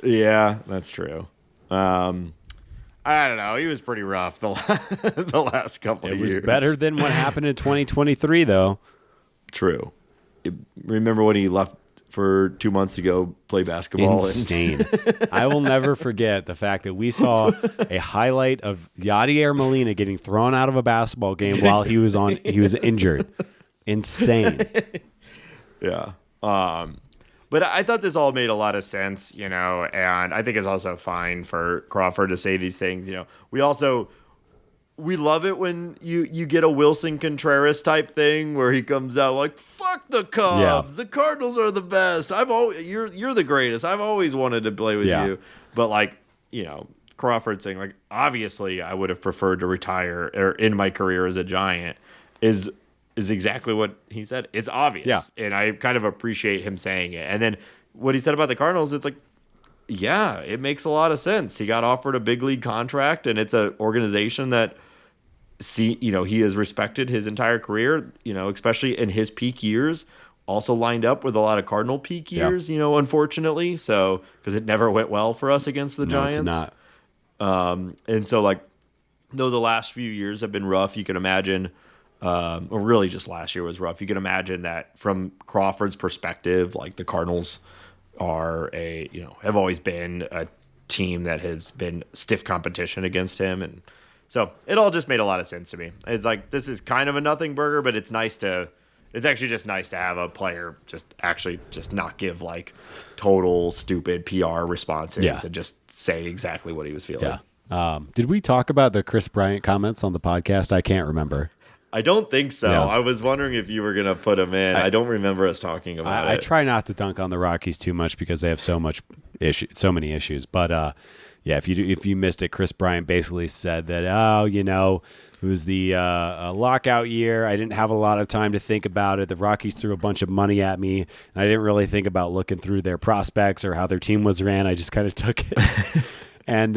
Yeah, that's true. I don't know. He was pretty rough the last couple of years. It was better than what happened in 2023, though. True. Remember when he left for 2 months to go play basketball? Insane. I will never forget the fact that we saw a highlight of Yadier Molina getting thrown out of a basketball game while he was injured. Insane. Yeah. But I thought this all made a lot of sense, and I think it's also fine for Crawford to say these things. We love it when you get a Wilson Contreras type thing where he comes out like, "Fuck the Cubs, the Cardinals are the best. You're the greatest. I've always wanted to play with you." But Crawford saying like, obviously I would have preferred to retire or in my career as a Giant is exactly what he said. It's obvious. And I kind of appreciate him saying it. And then what he said about the Cardinals, it's like, yeah, it makes a lot of sense. He got offered a big league contract, and it's an organization that he has respected his entire career, especially in his peak years, also lined up with a lot of Cardinal peak years, unfortunately. So, because it never went well for us against the Giants. It's not. And so though the last few years have been rough, you can imagine, or really just last year was rough. You can imagine that from Crawford's perspective, the Cardinals are have always been a team that has been stiff competition against him. And so it all just made a lot of sense to me. It's like, this is kind of a nothing burger, but it's actually just nice to have a player just not give total stupid PR responses and just say exactly what he was feeling. Yeah. Did we talk about the Chris Bryant comments on the podcast? I can't remember. I don't think so. Yeah. I was wondering if you were going to put him in. I don't remember us talking about it. I try not to dunk on the Rockies too much because they have so many issues. But if you missed it, Chris Bryant basically said that, it was the lockout year. I didn't have a lot of time to think about it. The Rockies threw a bunch of money at me, and I didn't really think about looking through their prospects or how their team was ran. I just kind of took it. And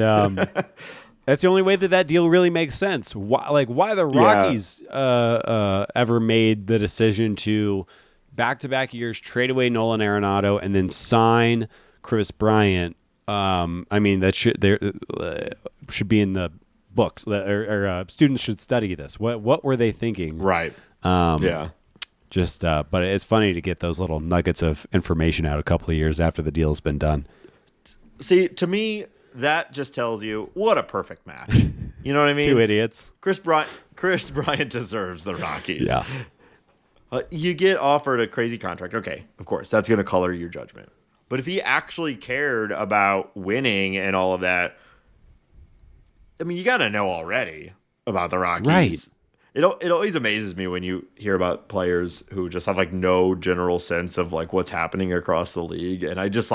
that's the only way that deal really makes sense. Why the Rockies ever made the decision to back-to-back years trade away Nolan Arenado and then sign Chris Bryant? That should be in the books. Or students should study this. What were they thinking? Right. But it's funny to get those little nuggets of information out a couple of years after the deal's been done. See, to me, that just tells you what a perfect match. You know what I mean? Two idiots. Chris Bryant deserves the Rockies. Yeah. You get offered a crazy contract. Okay, of course, that's going to color your judgment. But if he actually cared about winning and all of that, you got to know already about the Rockies. Right. It always amazes me when you hear about players who just have no general sense of what's happening across the league. And I just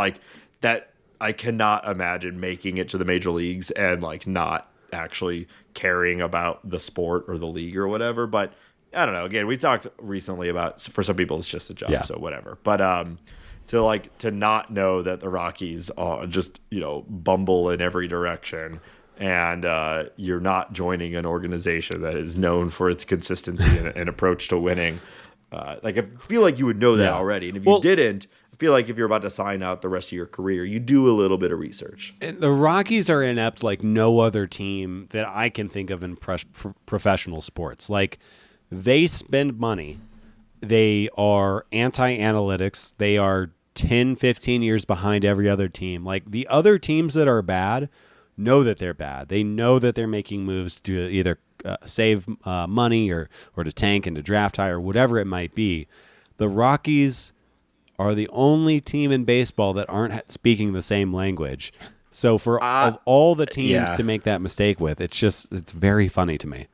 that. I cannot imagine making it to the major leagues and not actually caring about the sport or the league or whatever. But I don't know. Again, we talked recently about, for some people it's just a job, so whatever. But to not know that the Rockies just bumble in every direction, and you're not joining an organization that is known for its consistency and approach to winning. I feel like you would know that already, and if you didn't, I feel like if you're about to sign out the rest of your career, you do a little bit of research. And the Rockies are inept like no other team that I can think of in professional sports. They spend money. They are anti-analytics. They are 10, 15 years behind every other team. The other teams that are bad know that they're bad. They know that they're making moves to either save money or to tank and to draft high or whatever it might be. The Rockies are the only team in baseball that aren't speaking the same language. So for of all the teams to make that mistake with, it's very funny to me.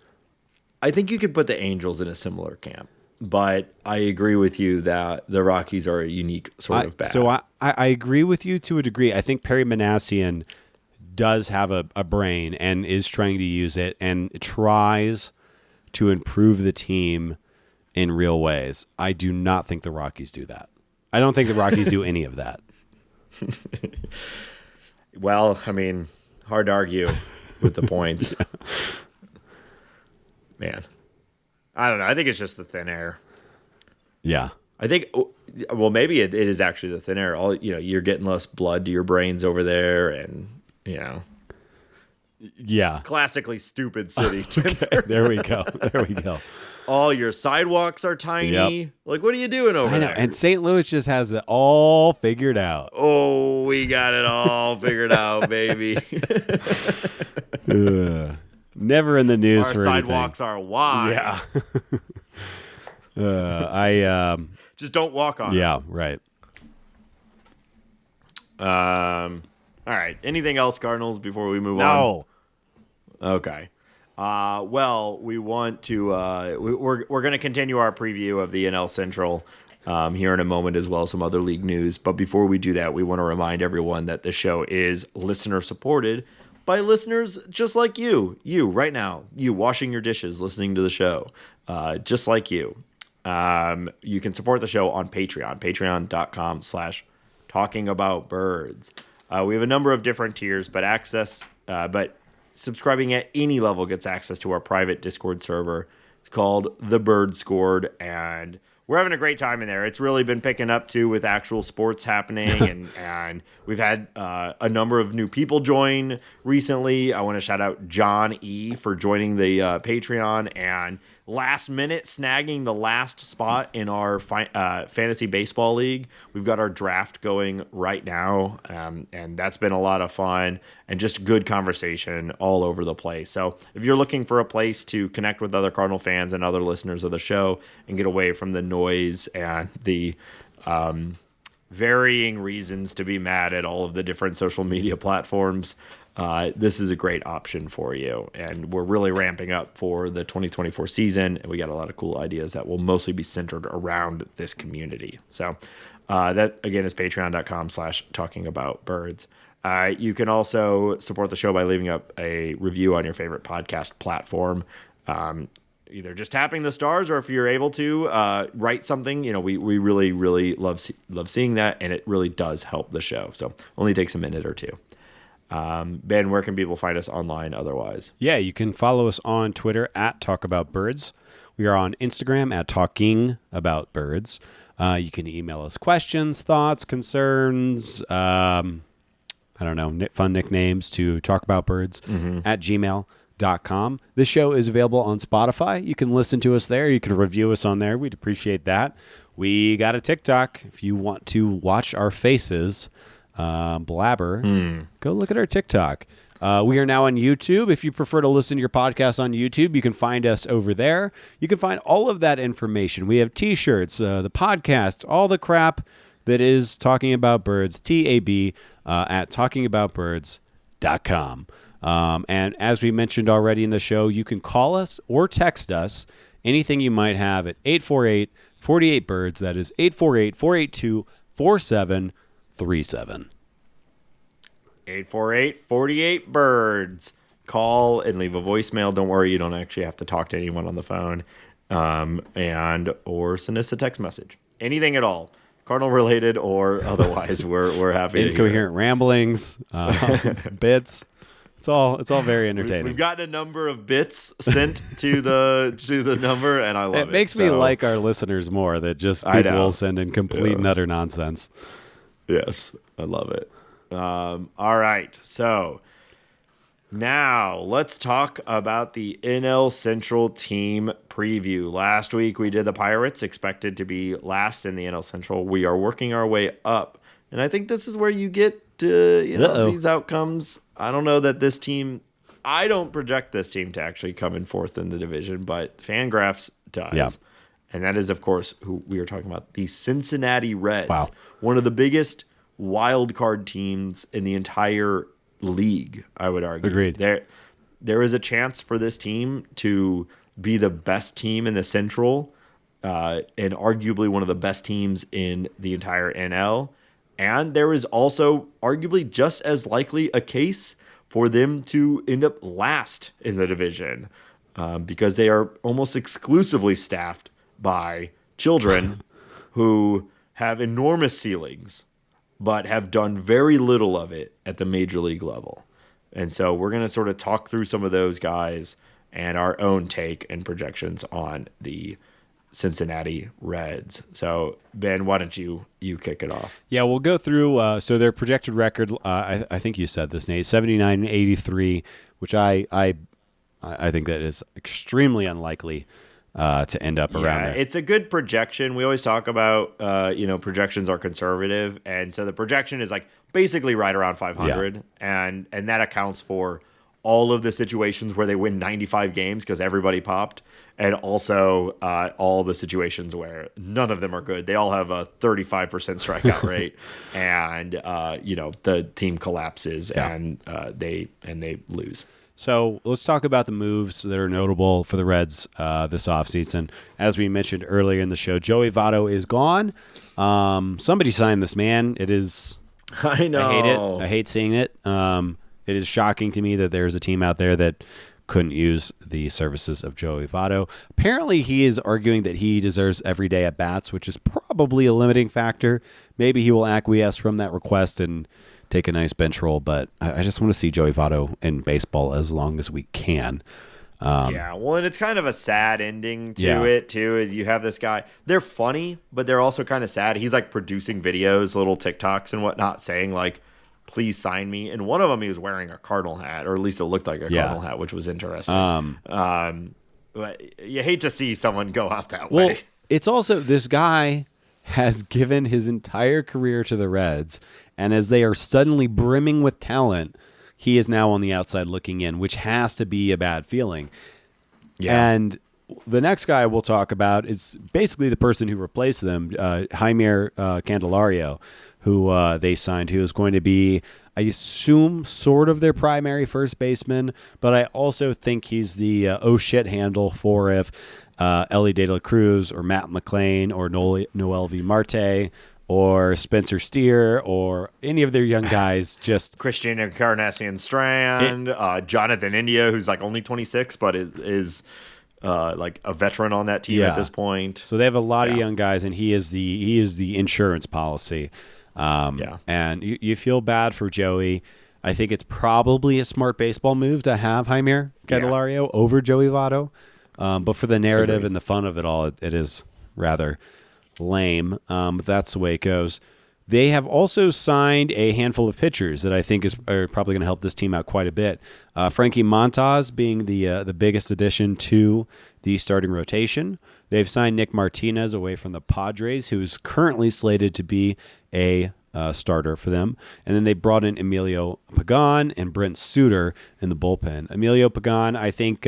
I think you could put the Angels in a similar camp, but I agree with you that the Rockies are a unique sort of bad. So I agree with you to a degree. I think Perry Manassian does have a brain and is trying to use it and tries to improve the team in real ways. I do not think the Rockies do that. I don't think the Rockies do any of that. Well, hard to argue with the points. Man, I don't know. I think it's just the thin air. Yeah. I think, well, maybe it is actually the thin air. You're getting less blood to your brains over there, and yeah, classically stupid city. Okay, there we go. All your sidewalks are tiny. Yep. Like, what are you doing over there? And St. Louis just has it all figured out. Oh, we got it all figured out, baby. Never in the news our for sidewalks are wide. Yeah. Just don't walk on. Yeah, them. right. All right. Anything else, Cardinals, before we move on? No. Okay. Well, we want to. We're going to continue our preview of the NL Central here in a moment, as well as some other league news. But before we do that, we want to remind everyone that the show is listener supported by listeners just like you. You right now, you washing your dishes, listening to the show, just like you. You can support the show on Patreon, patreon.com/talkingaboutbirds. We have a number of different tiers, but subscribing at any level gets access to our private Discord server. It's called The Bird Scored, and we're having a great time in there. It's really been picking up, too, with actual sports happening, and we've had a number of new people join recently. I want to shout out John E. for joining the Patreon and last minute snagging the last spot in our fantasy baseball league. We've got our draft going right now, and that's been a lot of fun and just good conversation all over the place. So if you're looking for a place to connect with other Cardinal fans and other listeners of the show and get away from the noise and the varying reasons to be mad at all of the different social media platforms, this is a great option for you. And we're really ramping up for the 2024 season, and we got a lot of cool ideas that will mostly be centered around this community. So that, again, is patreon.com/talkingaboutbirds. You can also support the show by leaving up a review on your favorite podcast platform. Either just tapping the stars, or if you're able to write something, we really, really love seeing that, and it really does help the show. So only takes a minute or two. Ben, where can people find us online otherwise? Yeah, you can follow us on Twitter at TalkAboutBirds. We are on Instagram at TalkingAboutBirds. You can email us questions, thoughts, concerns, fun nicknames to talkaboutbirds at gmail.com. This show is available on Spotify. You can listen to us there. You can review us on there. We'd appreciate that. We got a TikTok. If you want to watch our faces blabber, go look at our TikTok. We are now on YouTube. If you prefer to listen to your podcast on YouTube, you can find us over there. You can find all of that information. We have t-shirts, the podcast, all the crap that is Talking About Birds, TAB, at talkingaboutbirds.com. And as we mentioned already in the show, you can call us or text us anything you might have at 848-48-BIRDS. That is 848-482-4737. 848-48-BIRDS. Call and leave a voicemail. Don't worry, you don't actually have to talk to anyone on the phone, or send us a text message. Anything at all, Cardinal related or otherwise. We're happy. Incoherent ramblings, bits. It's all very entertaining. We've gotten a number of bits sent to the number, and I love it. It makes me like our listeners more. That just people will send in complete and utter nonsense. Yes, I love it. All right, so now let's talk about the NL Central team preview. Last week we did the Pirates, expected to be last in the NL Central. We are working our way up, and I think this is where you get these outcomes. I don't know that this team. I don't project this team to actually come in fourth in the division, but Fangraphs does. Yeah. And that is, of course, who we are talking about, the Cincinnati Reds. Wow. One of the biggest wild card teams in the entire league, I would argue. Agreed. There is a chance for this team to be the best team in the Central, and arguably one of the best teams in the entire NL. And there is also arguably just as likely a case for them to end up last in the division, because they are almost exclusively staffed by children who have enormous ceilings, but have done very little of it at the major league level. And so we're going to sort of talk through some of those guys and our own take and projections on the Cincinnati Reds. So, Ben, why don't you kick it off? Yeah, we'll go through. So their projected record, I think you said this, Nate, 79-83, which I think that is extremely unlikely to end up around there. It's a good projection. We always talk about, projections are conservative. And so the projection is like basically right around 500. Yeah. And that accounts for all of the situations where they win 95 games because everybody popped. And also all the situations where none of them are good. They all have a 35% strikeout rate. And, the team collapses and they lose. So let's talk about the moves that are notable for the Reds this offseason. As we mentioned earlier in the show, Joey Votto is gone. Somebody signed this man. It is. I know. I hate it. I hate seeing it. It is shocking to me that there's a team out there that couldn't use the services of Joey Votto. Apparently, he is arguing that he deserves every day at bats, which is probably a limiting factor. Maybe he will acquiesce from that request and take a nice bench role, but I just want to see Joey Votto in baseball as long as we can. And it's kind of a sad ending to it, too. Is you have this guy. They're funny, but they're also kind of sad. He's like producing videos, little TikToks and whatnot, saying like, please sign me. And one of them, he was wearing a Cardinal hat, or at least it looked like a Cardinal hat, which was interesting. But you hate to see someone go out that way. It's also, this guy has given his entire career to the Reds, and as they are suddenly brimming with talent, he is now on the outside looking in, which has to be a bad feeling. Yeah. And the next guy we'll talk about is basically the person who replaced them, Jaime Candelario, who they signed, who is going to be, I assume, sort of their primary first baseman, but I also think he's the oh shit handle for if Ellie De La Cruz or Matt McLean or Noel V. Marte or Spencer Steer or any of their young guys, just Christian Encarnacion Strand, Jonathan India, who's like only 26, but is like a veteran on that team at this point. So they have a lot of young guys, and he is the insurance policy. And you feel bad for Joey. I think it's probably a smart baseball move to have Jaime Candelario over Joey Votto. But for the narrative and the fun of it all, it is rather lame. But that's the way it goes. They have also signed a handful of pitchers that I think are probably going to help this team out quite a bit. Frankie Montas being the biggest addition to the starting rotation. They've signed Nick Martinez away from the Padres, who's currently slated to be a starter for them. And then they brought in Emilio Pagan and Brent Suter in the bullpen. Emilio Pagan, I think,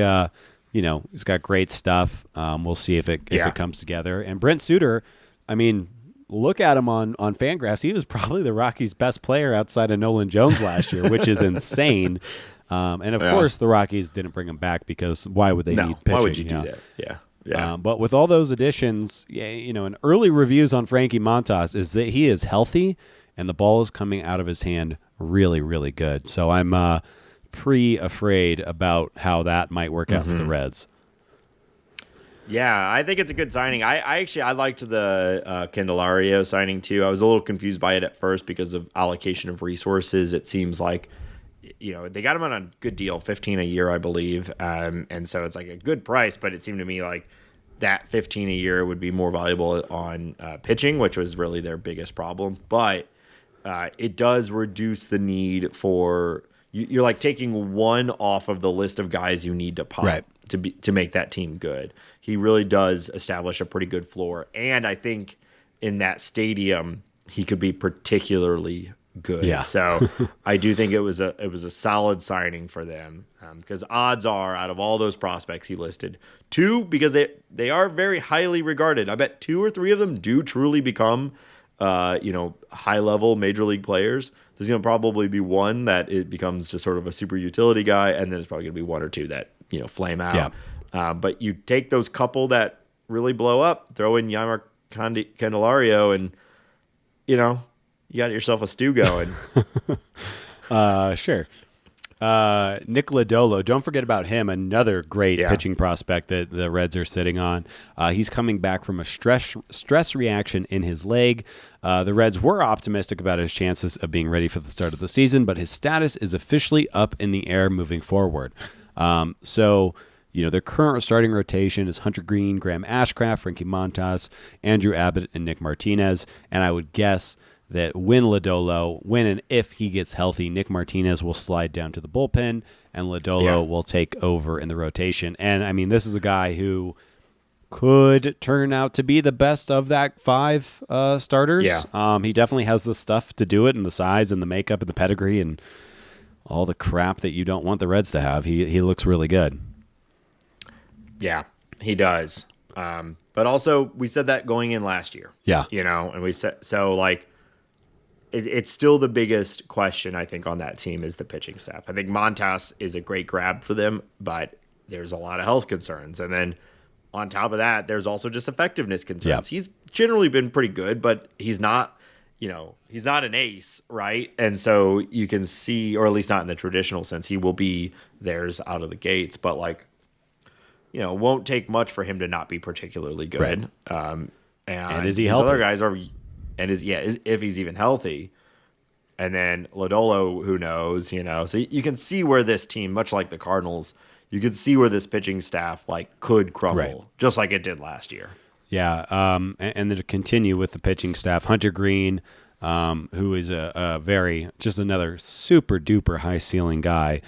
he's got great stuff. We'll see if it comes together. And Brent Suter, I mean, look at him on Fangraphs. He was probably the Rockies' best player outside of Nolan Jones last year, which is insane. And of course, the Rockies didn't bring him back because why would they need pitching? Why would you do that? Yeah. But with all those additions, and early reviews on Frankie Montas is that he is healthy and the ball is coming out of his hand really, really good. So I'm pretty afraid about how that might work out for the Reds. Yeah, I think it's a good signing. I liked the Candelario signing too. I was a little confused by it at first because of allocation of resources. It seems like they got him on a good deal, $15 a year, I believe. And so it's like a good price, but it seemed to me like that $15 a year would be more valuable on pitching, which was really their biggest problem. But it does reduce the need for you're like taking one off of the list of guys you need to pop to make that team good. He really does establish a pretty good floor, and I think in that stadium he could be particularly good. Yeah. So I do think it was a solid signing for them because odds are out of all those prospects he listed, two, because they are very highly regarded. I bet 2 or 3 of them do truly become high level major league players. There's going to probably be one that it becomes just sort of a super utility guy, and then there's probably going to be 1 or 2 that flame out. Yeah. But you take those couple that really blow up, throw in Yammer Candelario, and you got yourself a stew going. Sure. Nick Lodolo, don't forget about him, another great pitching prospect that the Reds are sitting on. He's coming back from a stress reaction in his leg. The Reds were optimistic about his chances of being ready for the start of the season, but his status is officially up in the air moving forward. So their current starting rotation is Hunter Green, Graham Ashcraft, Frankie Montas, Andrew Abbott, and Nick Martinez. And I would guess that when and if he gets healthy, Nick Martinez will slide down to the bullpen, and Lodolo will take over in the rotation. And, I mean, this is a guy who could turn out to be the best of that 5 starters. Yeah. He definitely has the stuff to do it, and the size and the makeup and the pedigree and all the crap that you don't want the Reds to have. He looks really good. Yeah, he does. But also, we said that going in last year. Yeah. And we said, so like, it's still the biggest question, I think, on that team is the pitching staff. I think Montas is a great grab for them, but there's a lot of health concerns. And then on top of that, there's also just effectiveness concerns. Yeah. He's generally been pretty good, but he's not, he's not an ace, right? And so you can see, or at least not in the traditional sense, he will be theirs out of the gates, but like, won't take much for him to not be particularly good. Right. And is he healthy? Other guys are, if he's even healthy. And then Lodolo, who knows, so you can see where this team, much like the Cardinals, you could see where this pitching staff could crumble, just like it did last year. Yeah, and then to continue with the pitching staff, Hunter Green, who is just another super duper high ceiling guy.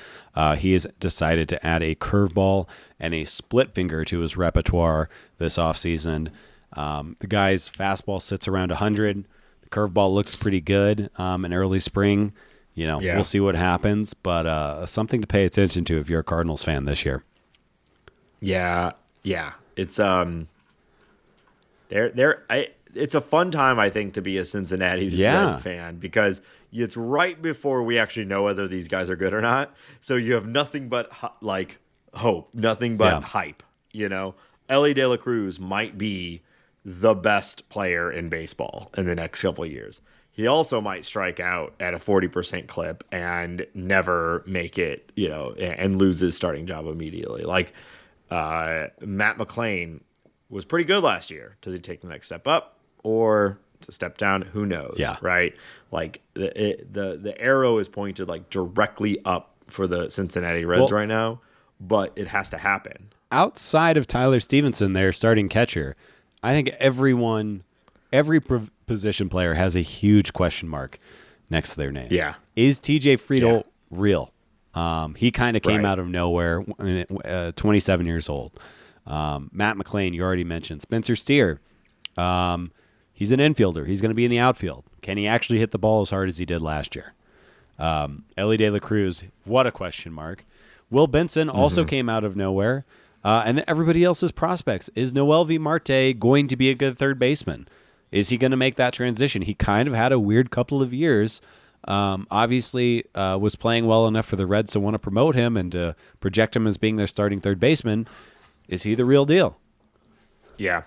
He has decided to add a curveball and a split finger to his repertoire this offseason. The guy's fastball sits around 100. The curveball looks pretty good in early spring. We'll see what happens, but something to pay attention to if you're a Cardinals fan this year. Yeah. It's it's a fun time, I think, to be a Cincinnati Red fan because it's right before we actually know whether these guys are good or not. So you have nothing but hope, nothing but hype. Ellie De La Cruz might be the best player in baseball in the next couple of years. He also might strike out at a 40% clip and never make it, and lose his starting job immediately. Like Matt McClain was pretty good last year. Does he take the next step up or to step down? Who knows? Yeah. Right. Like the arrow is pointed directly up for the Cincinnati Reds right now, but it has to happen. Outside of Tyler Stevenson, their starting catcher, I think every position player has a huge question mark next to their name. Yeah. Is TJ Friedl real? He kind of came out of nowhere, 27 years old. Matt McClain, you already mentioned. Spencer Steer, he's an infielder. He's going to be in the outfield. Can he actually hit the ball as hard as he did last year? Ellie De La Cruz, what a question mark. Will Benson also came out of nowhere. And then everybody else's prospects. Is Noel V. Marte going to be a good third baseman? Is he going to make that transition? He kind of had a weird couple of years. Obviously, was playing well enough for the Reds to want to promote him and to project him as being their starting third baseman. Is he the real deal? Yeah.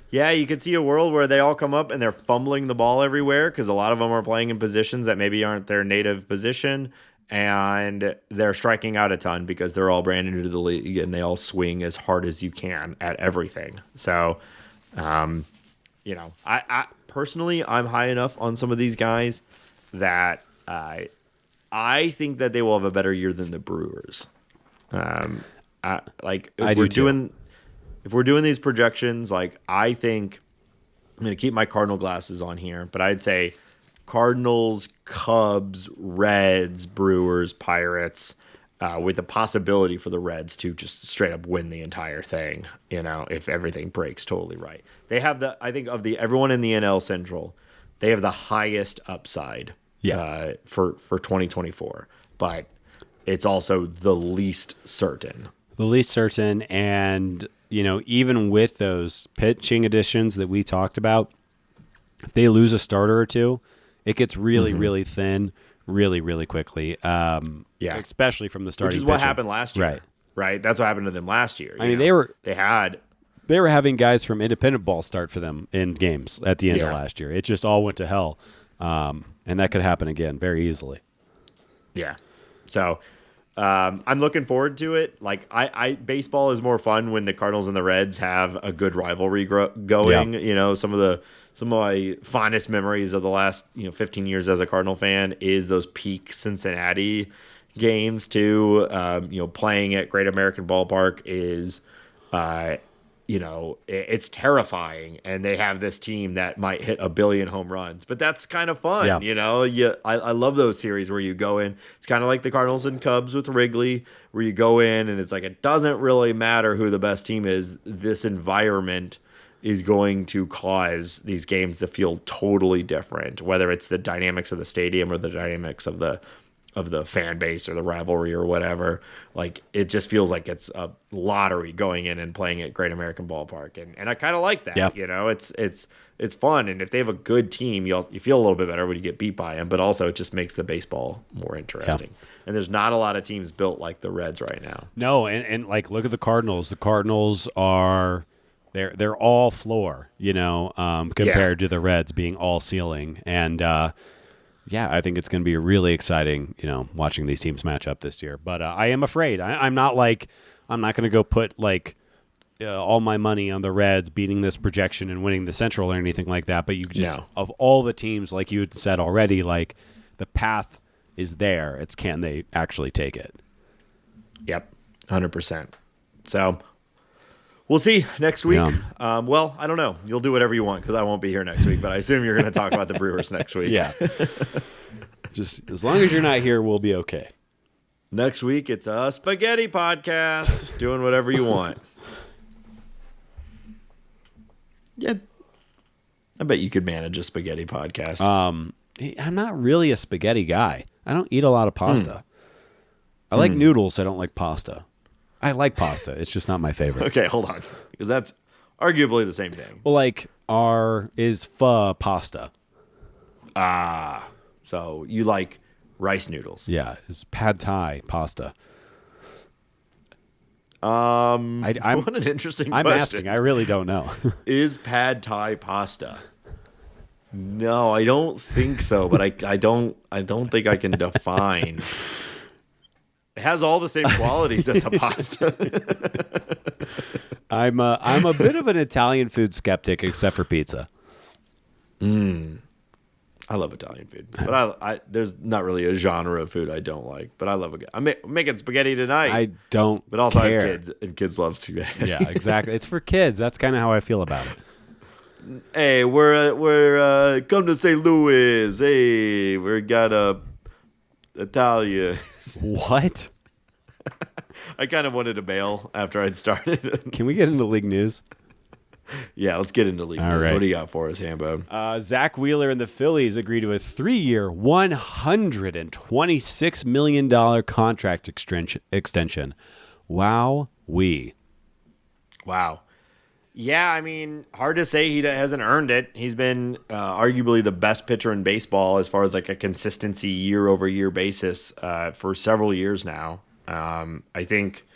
Yeah, you could see a world where they all come up and they're fumbling the ball everywhere because a lot of them are playing in positions that maybe aren't their native position. And they're striking out a ton because they're all brand new to the league and they all swing as hard as you can at everything. So, I personally, I'm high enough on some of these guys that I think that they will have a better year than the Brewers. If we're doing these projections, I think I'm going to keep my Cardinal glasses on here, but I'd say Cardinals, Cubs, Reds, Brewers, Pirates, with the possibility for the Reds to just straight up win the entire thing, if everything breaks totally right. They have I think of everyone in the NL Central, they have the highest upside for 2024, but it's also the least certain. The least certain, and even with those pitching additions that we talked about, if they lose a starter or two, it gets really, really thin, really, really quickly. Especially from the starting. Which is what happened last year, right? That's what happened to them last year. I mean, they were having guys from independent ball start for them in games at the end of last year. It just all went to hell, and that could happen again very easily. Yeah. So I'm looking forward to it. Baseball is more fun when the Cardinals and the Reds have a good rivalry going. Yeah. Some of my fondest memories of the last 15 years as a Cardinal fan is those peak Cincinnati games too. Playing at Great American Ballpark is, it's terrifying, and they have this team that might hit 1 billion home runs, but that's kind of fun. I love those series where you go in. It's kind of like the Cardinals and Cubs with Wrigley, where you go in and it's like, it doesn't really matter who the best team is. This environment is going to cause these games to feel totally different, whether it's the dynamics of the stadium or the dynamics of the fan base or the rivalry or whatever. Like, it just feels like it's a lottery going in and playing at Great American Ballpark. And I kind of like that. Yep. It's fun. And if they have a good team, you feel a little bit better when you get beat by them, but also it just makes the baseball more interesting. Yep. And there's not a lot of teams built like the Reds right now. No. And like, look at the Cardinals. The Cardinals are, they're all floor, compared to the Reds being all ceiling. And, I think it's going to be really exciting, watching these teams match up this year. But I am afraid. I'm not going to go put all my money on the Reds beating this projection and winning the Central or anything like that. But you just, of all the teams, like you had said already, like, the path is there. It's, can they actually take it? Yep, 100%. So we'll see next week. Yeah. Well, I don't know. You'll do whatever you want because I won't be here next week, but I assume you're going to talk about the Brewers next week. Yeah. Just as long as you're not here, we'll be okay. Next week, it's a spaghetti podcast. Doing whatever you want. Yeah. I bet you could manage a spaghetti podcast. I'm not really a spaghetti guy. I don't eat a lot of pasta. I like noodles. I don't like pasta. I like pasta. It's just not my favorite. Okay, hold on. Because that's arguably the same thing. Well, like, is pho pasta? So you like rice noodles. Yeah, it's pad thai pasta. What an interesting question. I'm asking. I really don't know. Is pad thai pasta? No, I don't think so, but I don't think I can define. It has all the same qualities as a pasta. I'm a bit of an Italian food skeptic, except for pizza. I love Italian food, but I there's not really a genre of food I don't like. But I love I'm making spaghetti tonight. I don't, but also care. I have kids, and kids love spaghetti. Yeah, exactly. It's for kids. That's kind of how I feel about it. Hey, we're come to St. Louis. Hey, we got a Italia. What? I kind of wanted to bail after I'd started. Can we get into league news? Yeah, let's get into league news. Right. What do you got for us, Hambo? Zach Wheeler and the Phillies agreed to a 3-year, $126 million contract extension. Wow-wee. Wow. Yeah, I mean, hard to say he hasn't earned it. He's been arguably the best pitcher in baseball as far as like a consistency year-over-year basis for several years now. I think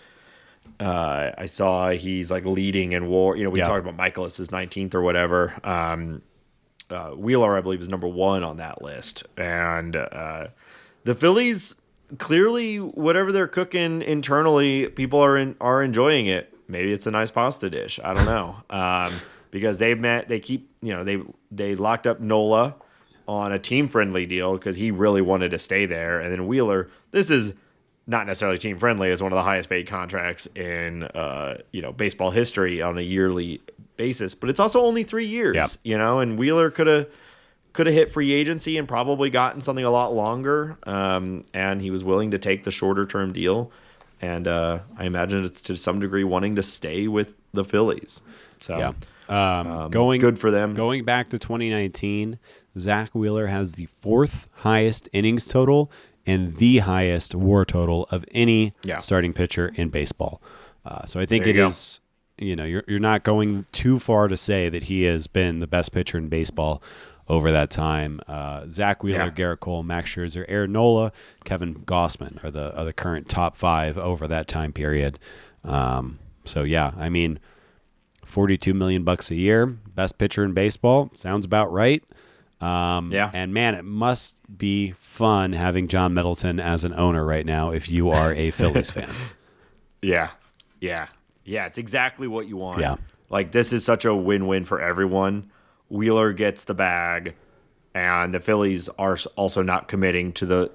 I saw he's like leading in WAR. We talked about Michaelis is 19th or whatever. Wheeler, I believe, is number 1 on that list. And the Phillies, clearly, whatever they're cooking internally, people are enjoying it. Maybe it's a nice pasta dish. I don't know. Because they locked up Nola on a team-friendly deal because he really wanted to stay there. And then Wheeler, this is not necessarily team-friendly. It's one of the highest-paid contracts in baseball history on a yearly basis. But it's also only 3 years, and Wheeler could have hit free agency and probably gotten something a lot longer. And he was willing to take the shorter-term deal. And I imagine it's to some degree wanting to stay with the Phillies. So good for them. Going back to 2019, Zach Wheeler has the 4th highest innings total and the highest WAR total of any starting pitcher in baseball. So I think it is, you're not going too far to say that he has been the best pitcher in baseball over that time. Zach Wheeler, Garrett Cole, Max Scherzer, Aaron Nola, Kevin Gausman are the current top 5 over that time period. So yeah, I mean, $42 million a year, best pitcher in baseball, sounds about right. And man, it must be fun having John Middleton as an owner right now if you are a Phillies fan. Yeah, it's exactly what you want. Yeah. Like, this is such a win-win for everyone. Wheeler gets the bag, and the Phillies are also not committing to the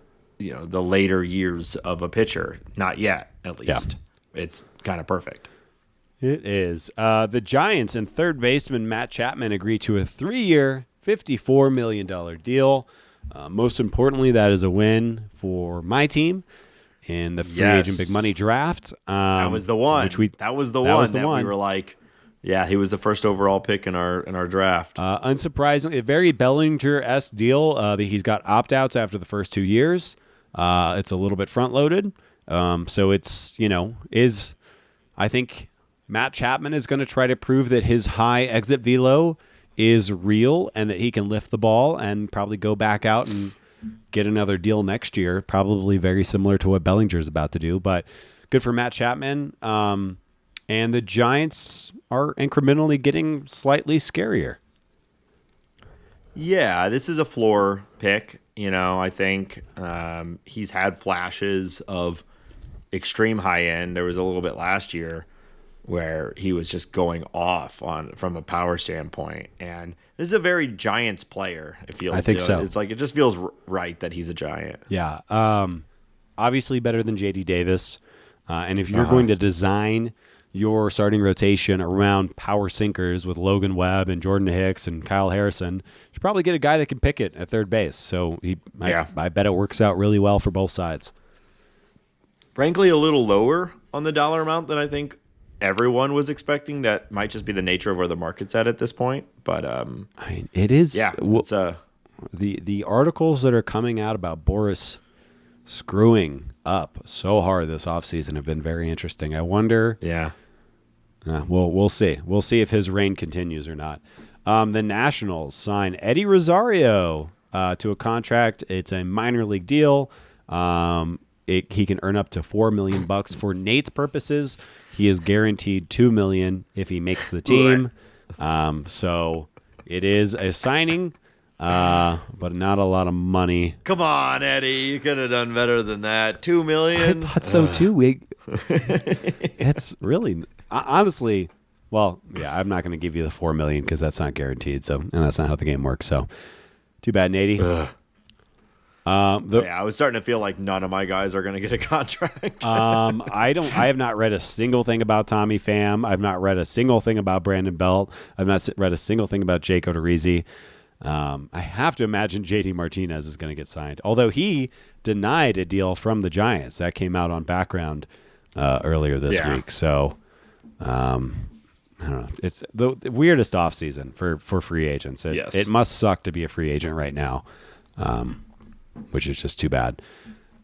the later years of a pitcher. Not yet, at least. Yeah. It's kind of perfect. It is. The Giants and third baseman Matt Chapman agreed to a 3-year, $54 million deal. Most importantly, that is a win for my team in the free agent big money draft. That was the one. That was the one we were like, yeah, he was the first overall pick in our draft. Unsurprisingly, a very Bellinger-esque deal. He's got opt-outs after the first 2 years. It's a little bit front-loaded. So it's, I think Matt Chapman is going to try to prove that his high exit velo is real and that he can lift the ball and probably go back out and get another deal next year, probably very similar to what Bellinger is about to do. But good for Matt Chapman. And the Giants are incrementally getting slightly scarier. Yeah, this is a floor pick. I think he's had flashes of extreme high end. There was a little bit last year where he was just going off from a power standpoint. And this is a very Giants player. I think so. It's like it just feels right that he's a Giant. Yeah. Obviously better than J.D. Davis. And if you're going to design your starting rotation around power sinkers with Logan Webb and Jordan Hicks and Kyle Harrison, you should probably get a guy that can pick it at third base. So I bet it works out really well for both sides. Frankly, a little lower on the dollar amount than I think everyone was expecting. That might just be the nature of where the market's at this point. But it is. Yeah, it's the articles that are coming out about Boris screwing up so hard this offseason have been very interesting. I wonder. Yeah. We'll see. We'll see if his reign continues or not. The Nationals sign Eddie Rosario to a contract. It's a minor league deal. He can earn up to $4 million for Nate's purposes. He is guaranteed $2 million if he makes the team. So it is a signing, but not a lot of money. Come on, Eddie, you could have done better than that. $2 million. I thought so too. It's really honestly. Well, yeah, I'm not going to give you the $4 million because that's not guaranteed. So, and that's not how the game works. So, too bad, Natey. I was starting to feel like none of my guys are going to get a contract. I have not read a single thing about Tommy Pham. I've not read a single thing about Brandon Belt. I've not read a single thing about Jake Odorizzi. I have to imagine JD Martinez is going to get signed, although he denied a deal from the Giants. That came out on Background earlier this week. So, I don't know. It's the weirdest offseason for free agents. It must suck to be a free agent right now. Which is just too bad.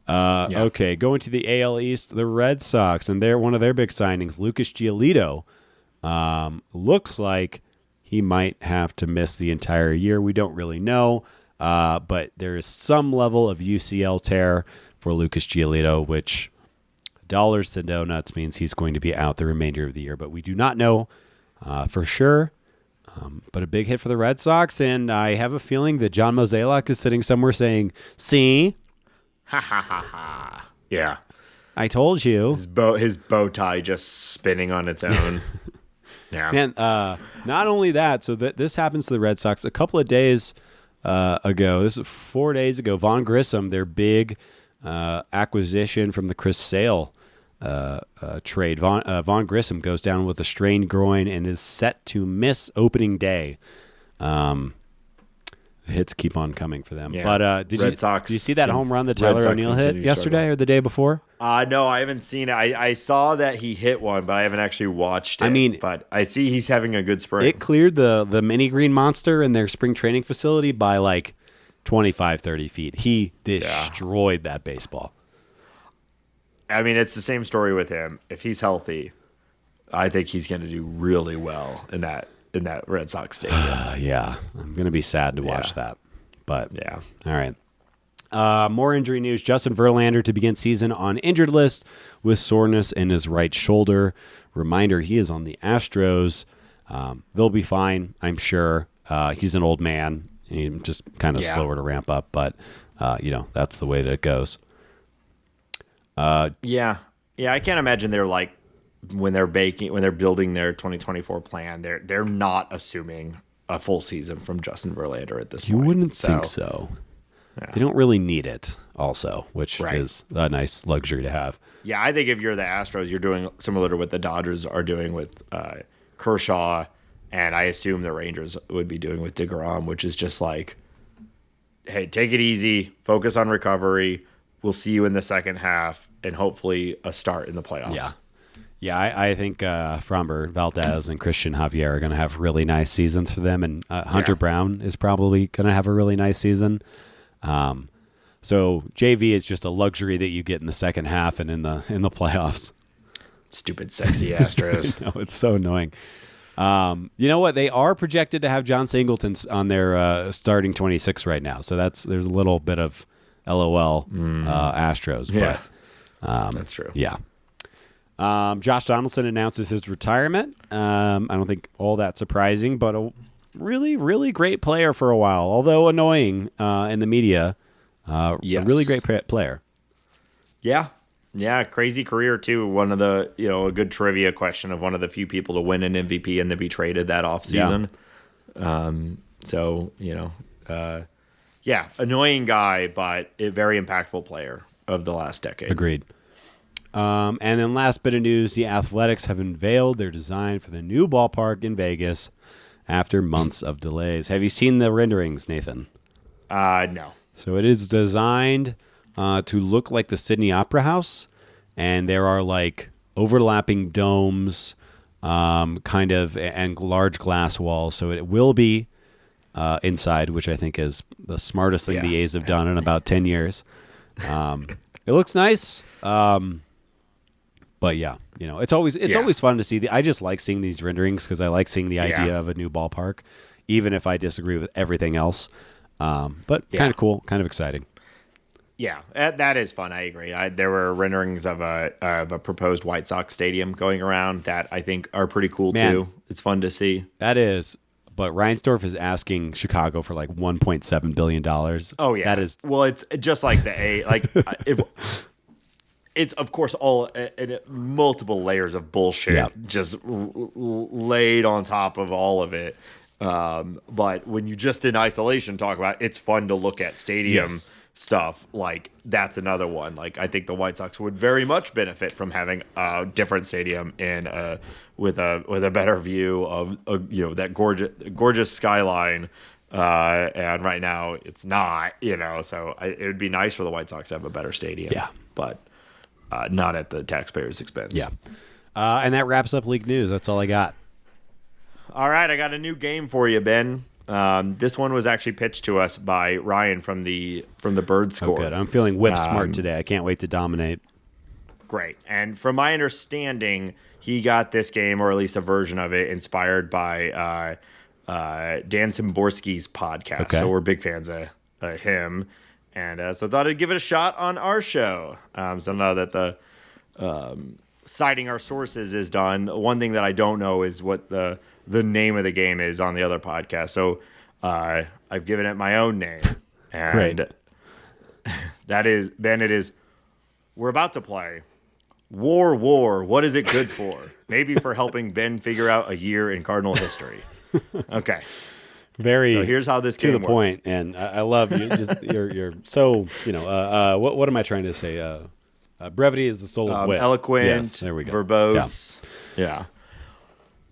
Okay, going to the AL East, the Red Sox, and one of their big signings, Lucas Giolito, looks like he might have to miss the entire year. We don't really know, but there is some level of UCL tear for Lucas Giolito, which dollars to donuts means he's going to be out the remainder of the year, but we do not know for sure. But a big hit for the Red Sox, and I have a feeling that John Mozeliak is sitting somewhere saying, "See, ha ha ha ha." Yeah, I told you. His bow tie just spinning on its own. Yeah, and not only that. So this happens to the Red Sox a couple of days ago. This is 4 days ago. Vaughn Grissom, their big acquisition from the Chris Sale trade. Vaughn Grissom goes down with a strained groin and is set to miss opening day. The hits keep on coming for them. Yeah. But did you see that home run that Tyler O'Neill hit yesterday or the day before? No, I haven't seen it. I saw that he hit one, but I haven't actually watched it. But I see he's having a good spring. It cleared the mini green monster in their spring training facility by like 25, 30 feet. He destroyed that baseball. I mean, it's the same story with him. If he's healthy, I think he's going to do really well in that Red Sox stadium. Yeah, I'm going to be sad to watch that. But yeah, all right. More injury news. Justin Verlander to begin season on injured list with soreness in his right shoulder. Reminder, he is on the Astros. They'll be fine, I'm sure. He's an old man. He's just kind of slower to ramp up, but that's the way that it goes. I can't imagine they're like when they're building their 2024 plan, they're not assuming a full season from Justin Verlander at this point. You wouldn't think so. They don't really need it also, which is a nice luxury to have. Yeah, I think if you're the Astros, you're doing similar to what the Dodgers are doing with Kershaw, and I assume the Rangers would be doing with DeGrom, which is just like, hey, take it easy, focus on recovery. We'll see you in the second half, and hopefully a start in the playoffs. Yeah. Yeah, I think Framber, Valdez, and Christian Javier are going to have really nice seasons for them, and Hunter Brown is probably going to have a really nice season. So JV is just a luxury that you get in the second half and in the playoffs. Stupid, sexy Astros. No, it's so annoying. You know what? They are projected to have John Singleton on their starting 26 right now, so there's a little bit of LOL Astros. Yeah, but that's true. Yeah. Josh Donaldson announces his retirement. I don't think all that surprising, but a really, really great player for a while, although annoying in the media. Yes. A really great player. Yeah, crazy career too. One of the, a good trivia question of one of the few people to win an MVP and to be traded that offseason. Yeah. Annoying guy, but a very impactful player of the last decade. Agreed. And then last bit of news, the Athletics have unveiled their design for the new ballpark in Vegas after months of delays. Have you seen the renderings, Nathan? No. So it is designed to look like the Sydney Opera House, and there are like overlapping domes, kind of, and large glass walls. So it will be inside, which I think is the smartest thing the A's have done in about 10 years. It looks nice. But yeah, it's always fun to see. I just like seeing these renderings because I like seeing the idea of a new ballpark, even if I disagree with everything else. But kind of cool, kind of exciting. Yeah, that is fun. I agree. There were renderings of a proposed White Sox stadium going around that I think are pretty cool too. It's fun to see. That is. But Reinsdorf is asking Chicago for like $1.7 billion. Oh yeah, that is. Well, it's just like if. It's, of course, all multiple layers of bullshit just laid on top of all of it. But when you just in isolation talk about it's fun to look at stadium stuff, like that's another one. Like I think the White Sox would very much benefit from having a different stadium with a better view of that gorgeous skyline. And right now it's not, so it would be nice for the White Sox to have a better stadium. Yeah, but. Not at the taxpayers' expense. Yeah. And that wraps up league news. That's all I got. All right, I got a new game for you, Ben. This one was actually pitched to us by Ryan from the Bird Score. Oh, good. I'm feeling whip smart today. I can't wait to dominate. Great. And from my understanding, he got this game, or at least a version of it, inspired by Dan Szymborski's podcast. Okay. So we're big fans of him. And so I thought I'd give it a shot on our show. So now that the citing our sources is done, one thing that I don't know is what the name of the game is on the other podcast. So I've given it my own name. And that is, Ben, it is, we're about to play War, what is it good for? Maybe for helping Ben figure out a year in Cardinal history. Okay. Very so here's how this to game the point, and I love you. Just you're so what am I trying to say? Brevity is the soul of wit. Eloquent. Yes, there we go. Verbose. Yeah.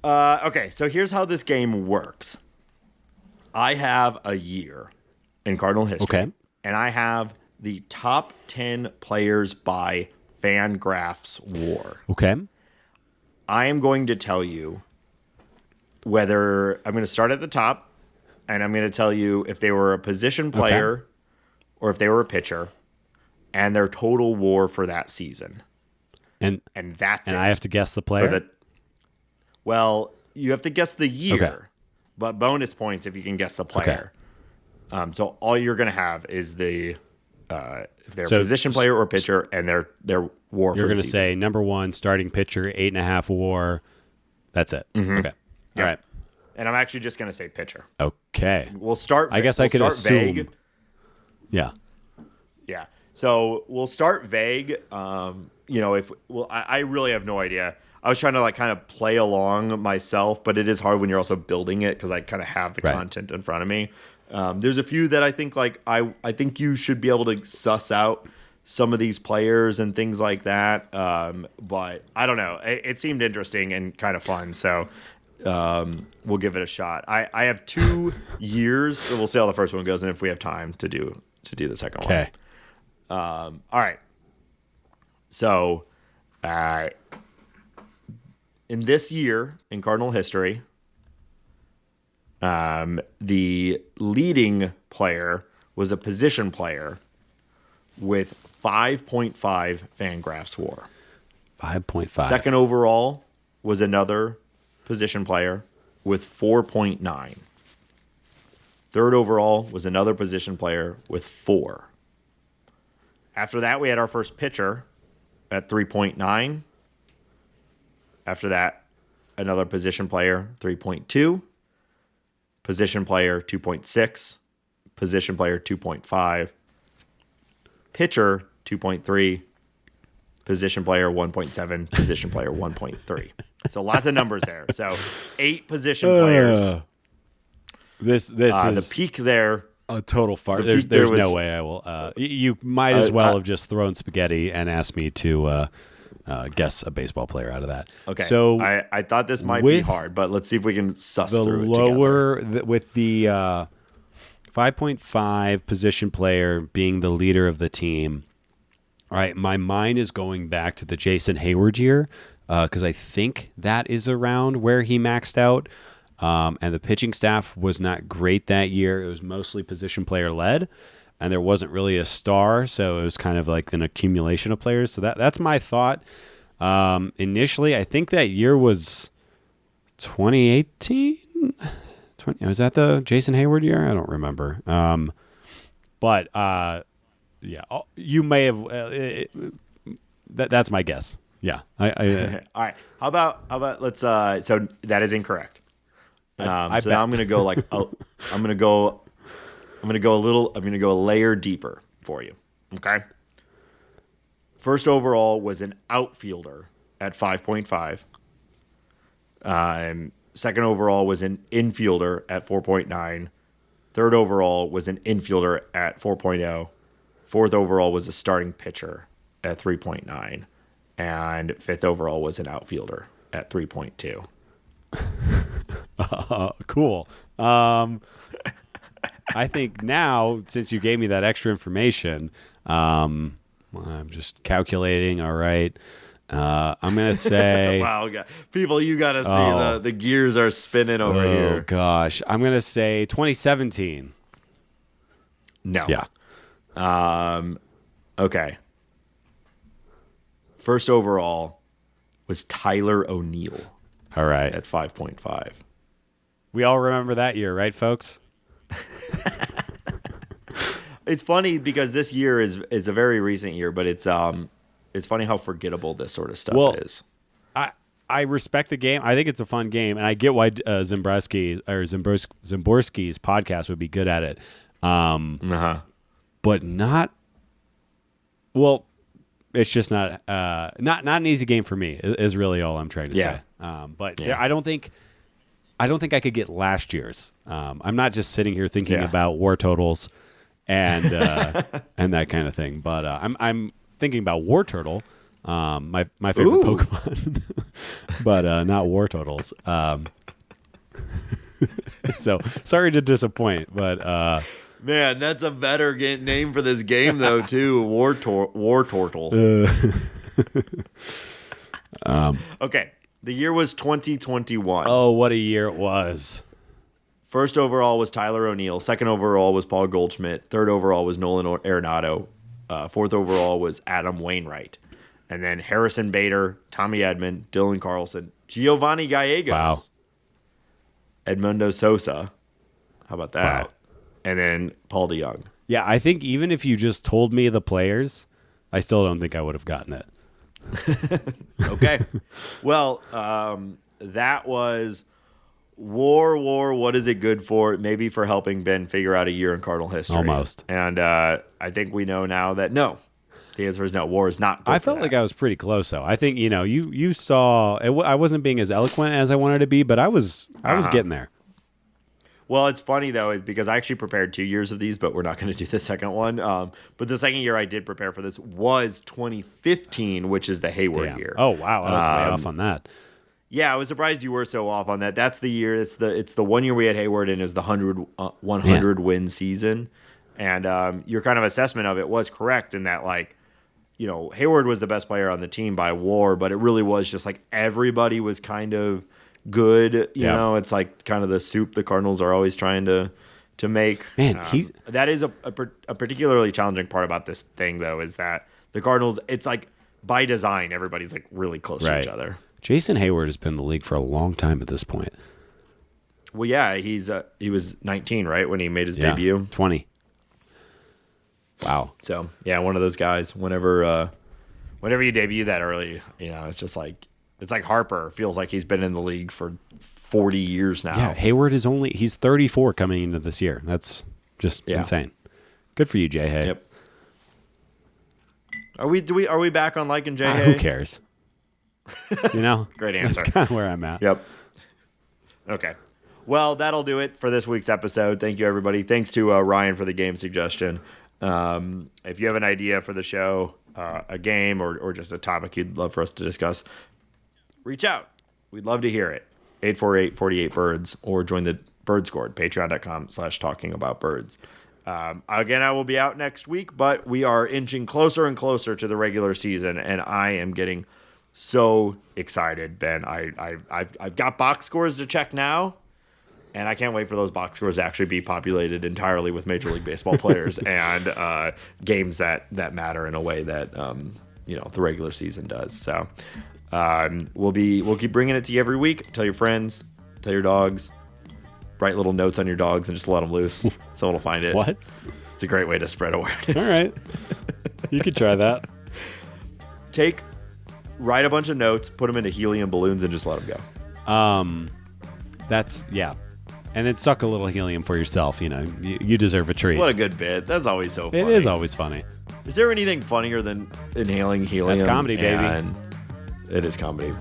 Okay, so here's how this game works. I have a year in Cardinal history, and I have the top 10 players by Fangraphs WAR. Okay. I am going to tell you whether I'm going to start at the top. And I'm going to tell you if they were a position player or if they were a pitcher and their total WAR for that season. And that's it. And I have to guess the player? Well, you have to guess the year, but bonus points if you can guess the player. So all you're going to have is if they're a position player or pitcher and their WAR for the season. You're going to say number one, starting pitcher, 8.5 WAR. That's it. Mm-hmm. Okay. All right. And I'm actually just going to say pitcher. Okay. We'll start. I guess I could assume. Vague. Yeah. Yeah. So we'll start vague. I really have no idea. I was trying to kind of play along myself, but it is hard when you're also building it because I kind of have the content in front of me. There's a few that I think I think you should be able to suss out some of these players and things like that. But I don't know. It seemed interesting and kind of fun. So we'll give it a shot. I have 2 years. So we'll see how the first one goes, and if we have time to do the second one. Okay. All right. So in this year in Cardinal history, the leading player was a position player with 5.5 Fangraphs WAR. 5.5. Second overall was another position player with 4.9. Third overall was another position player with 4. After that, we had our first pitcher at 3.9. After that, another position player, 3.2. Position player, 2.6. Position player, 2.5. Pitcher, 2.3. Position player, 1.7. Position player, 1.3. So lots of numbers there. So 8 position players. This is the peak there. A total fart. There's no way I will. You might as well have just thrown spaghetti and asked me to guess a baseball player out of that. Okay. So I thought this might be hard, but let's see if we can suss through it together. With the 5.5 position player being the leader of the team. All right, my mind is going back to the Jason Hayward year because I think that is around where he maxed out. And the pitching staff was not great that year. It was mostly position player led, and there wasn't really a star, so it was kind of like an accumulation of players. So that's my thought. Initially, I think that year was 2018. Was that the Jason Hayward year? I don't remember. But yeah, you may have. That's my guess. Yeah. All right. How about let's. So that is incorrect. So now I'm gonna go I'm gonna go a layer deeper for you. Okay. First overall was an outfielder at 5.5. Second overall was an infielder at 4.9. Third overall was an infielder at 4.0. Fourth overall was a starting pitcher at 3.9. And fifth overall was an outfielder at 3.2. Cool. I think now, since you gave me that extra information, I'm just calculating. All right. I'm going to say... Wow, people, you got to see the gears are spinning over here. Oh, gosh. I'm going to say 2017. No. Yeah. Okay. First overall was Tyler O'Neill. All right. At 5.5. We all remember that year, right, folks? It's funny because this year is a very recent year, but it's funny how forgettable this sort of stuff is. I respect the game. I think it's a fun game, and I get why Zimborski's podcast would be good at it. But not. Well, it's just not an easy game for me. Is really all I'm trying to say. But yeah. I don't think I could get last year's. I'm not just sitting here thinking about war totals and and that kind of thing. But I'm thinking about War Turtle, my favorite Pokemon, but not war totals. So sorry to disappoint, but man, that's a better name for this game though too. War Turtle. Okay. The year was 2021. Oh, what a year it was. First overall was Tyler O'Neill. Second overall was Paul Goldschmidt. Third overall was Nolan Arenado. Fourth overall was Adam Wainwright. And then Harrison Bader, Tommy Edman, Dylan Carlson, Giovanni Gallegos, Edmundo Sosa. How about that? Wow. And then Paul DeYoung. Yeah, I think even if you just told me the players, I still don't think I would have gotten it. Okay. Well, that was War. What is it good for? Maybe for helping Ben figure out a year in Cardinal history. Almost. And I think we know now that no. The answer is no. War is not good I felt like I was pretty close, though. I think, you saw... I wasn't being as eloquent as I wanted to be, but I was getting there. Well, it's funny though, is because I actually prepared 2 years of these, but we're not going to do the second one. But the second year I did prepare for this was 2015, which is the Hayward year. Oh wow, I was way off on that. Yeah, I was surprised you were so off on that. That's the year. It's the 1 year we had Hayward, and it was the 100 win season. And your kind of assessment of it was correct in that, like, you know, Hayward was the best player on the team by WAR, but it really was just like everybody was kind of good. You know, it's like kind of the soup the Cardinals are always trying to make. Man, that is a particularly challenging part about this thing, though, is that the Cardinals, it's like by design, everybody's like really close to each other. Jason Hayward has been in the league for a long time at this point. Well, yeah, he was 19, right, when he made his debut? 20. Wow. So, yeah, one of those guys. Whenever you debut that early, you know, it's just like, it's like Harper. Feels like he's been in the league for 40 years now. Yeah, Hayward he's 34 coming into this year. That's just insane. Good for you, Jay Hay. Yep. Are we back on liking Jay Hay? Who cares? You know? Great answer. That's kind of where I'm at. Yep. Okay. Well, that'll do it for this week's episode. Thank you, everybody. Thanks to Ryan for the game suggestion. If you have an idea for the show, a game, or just a topic you'd love for us to discuss, reach out. We'd love to hear it. 848-48-BIRDS, or join the Bird Squad, patreon.com/talkingaboutbirds. Again, I will be out next week, but we are inching closer and closer to the regular season, and I am getting so excited, Ben. I've got box scores to check now, and I can't wait for those box scores to actually be populated entirely with Major League Baseball players and games that matter in a way that the regular season does. So we'll keep bringing it to you every week. Tell your friends, tell your dogs, write little notes on your dogs and just let them loose. Someone will find it. What? It's a great way to spread awareness. All right, you could try that. Write a bunch of notes, put them into helium balloons, and just let them go. And then suck a little helium for yourself. You know, you deserve a treat. What a good bit. That's always so funny. It is always funny. Is there anything funnier than inhaling helium? That's comedy, baby. And it is comedy.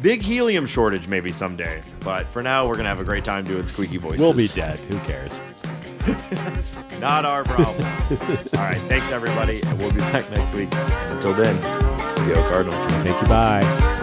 Big helium shortage maybe someday. But for now, we're going to have a great time doing squeaky voices. We'll be dead. Who cares? Not our problem. All right. Thanks, everybody. And we'll be back next week. Until then, go Cardinals. Thank you. Bye.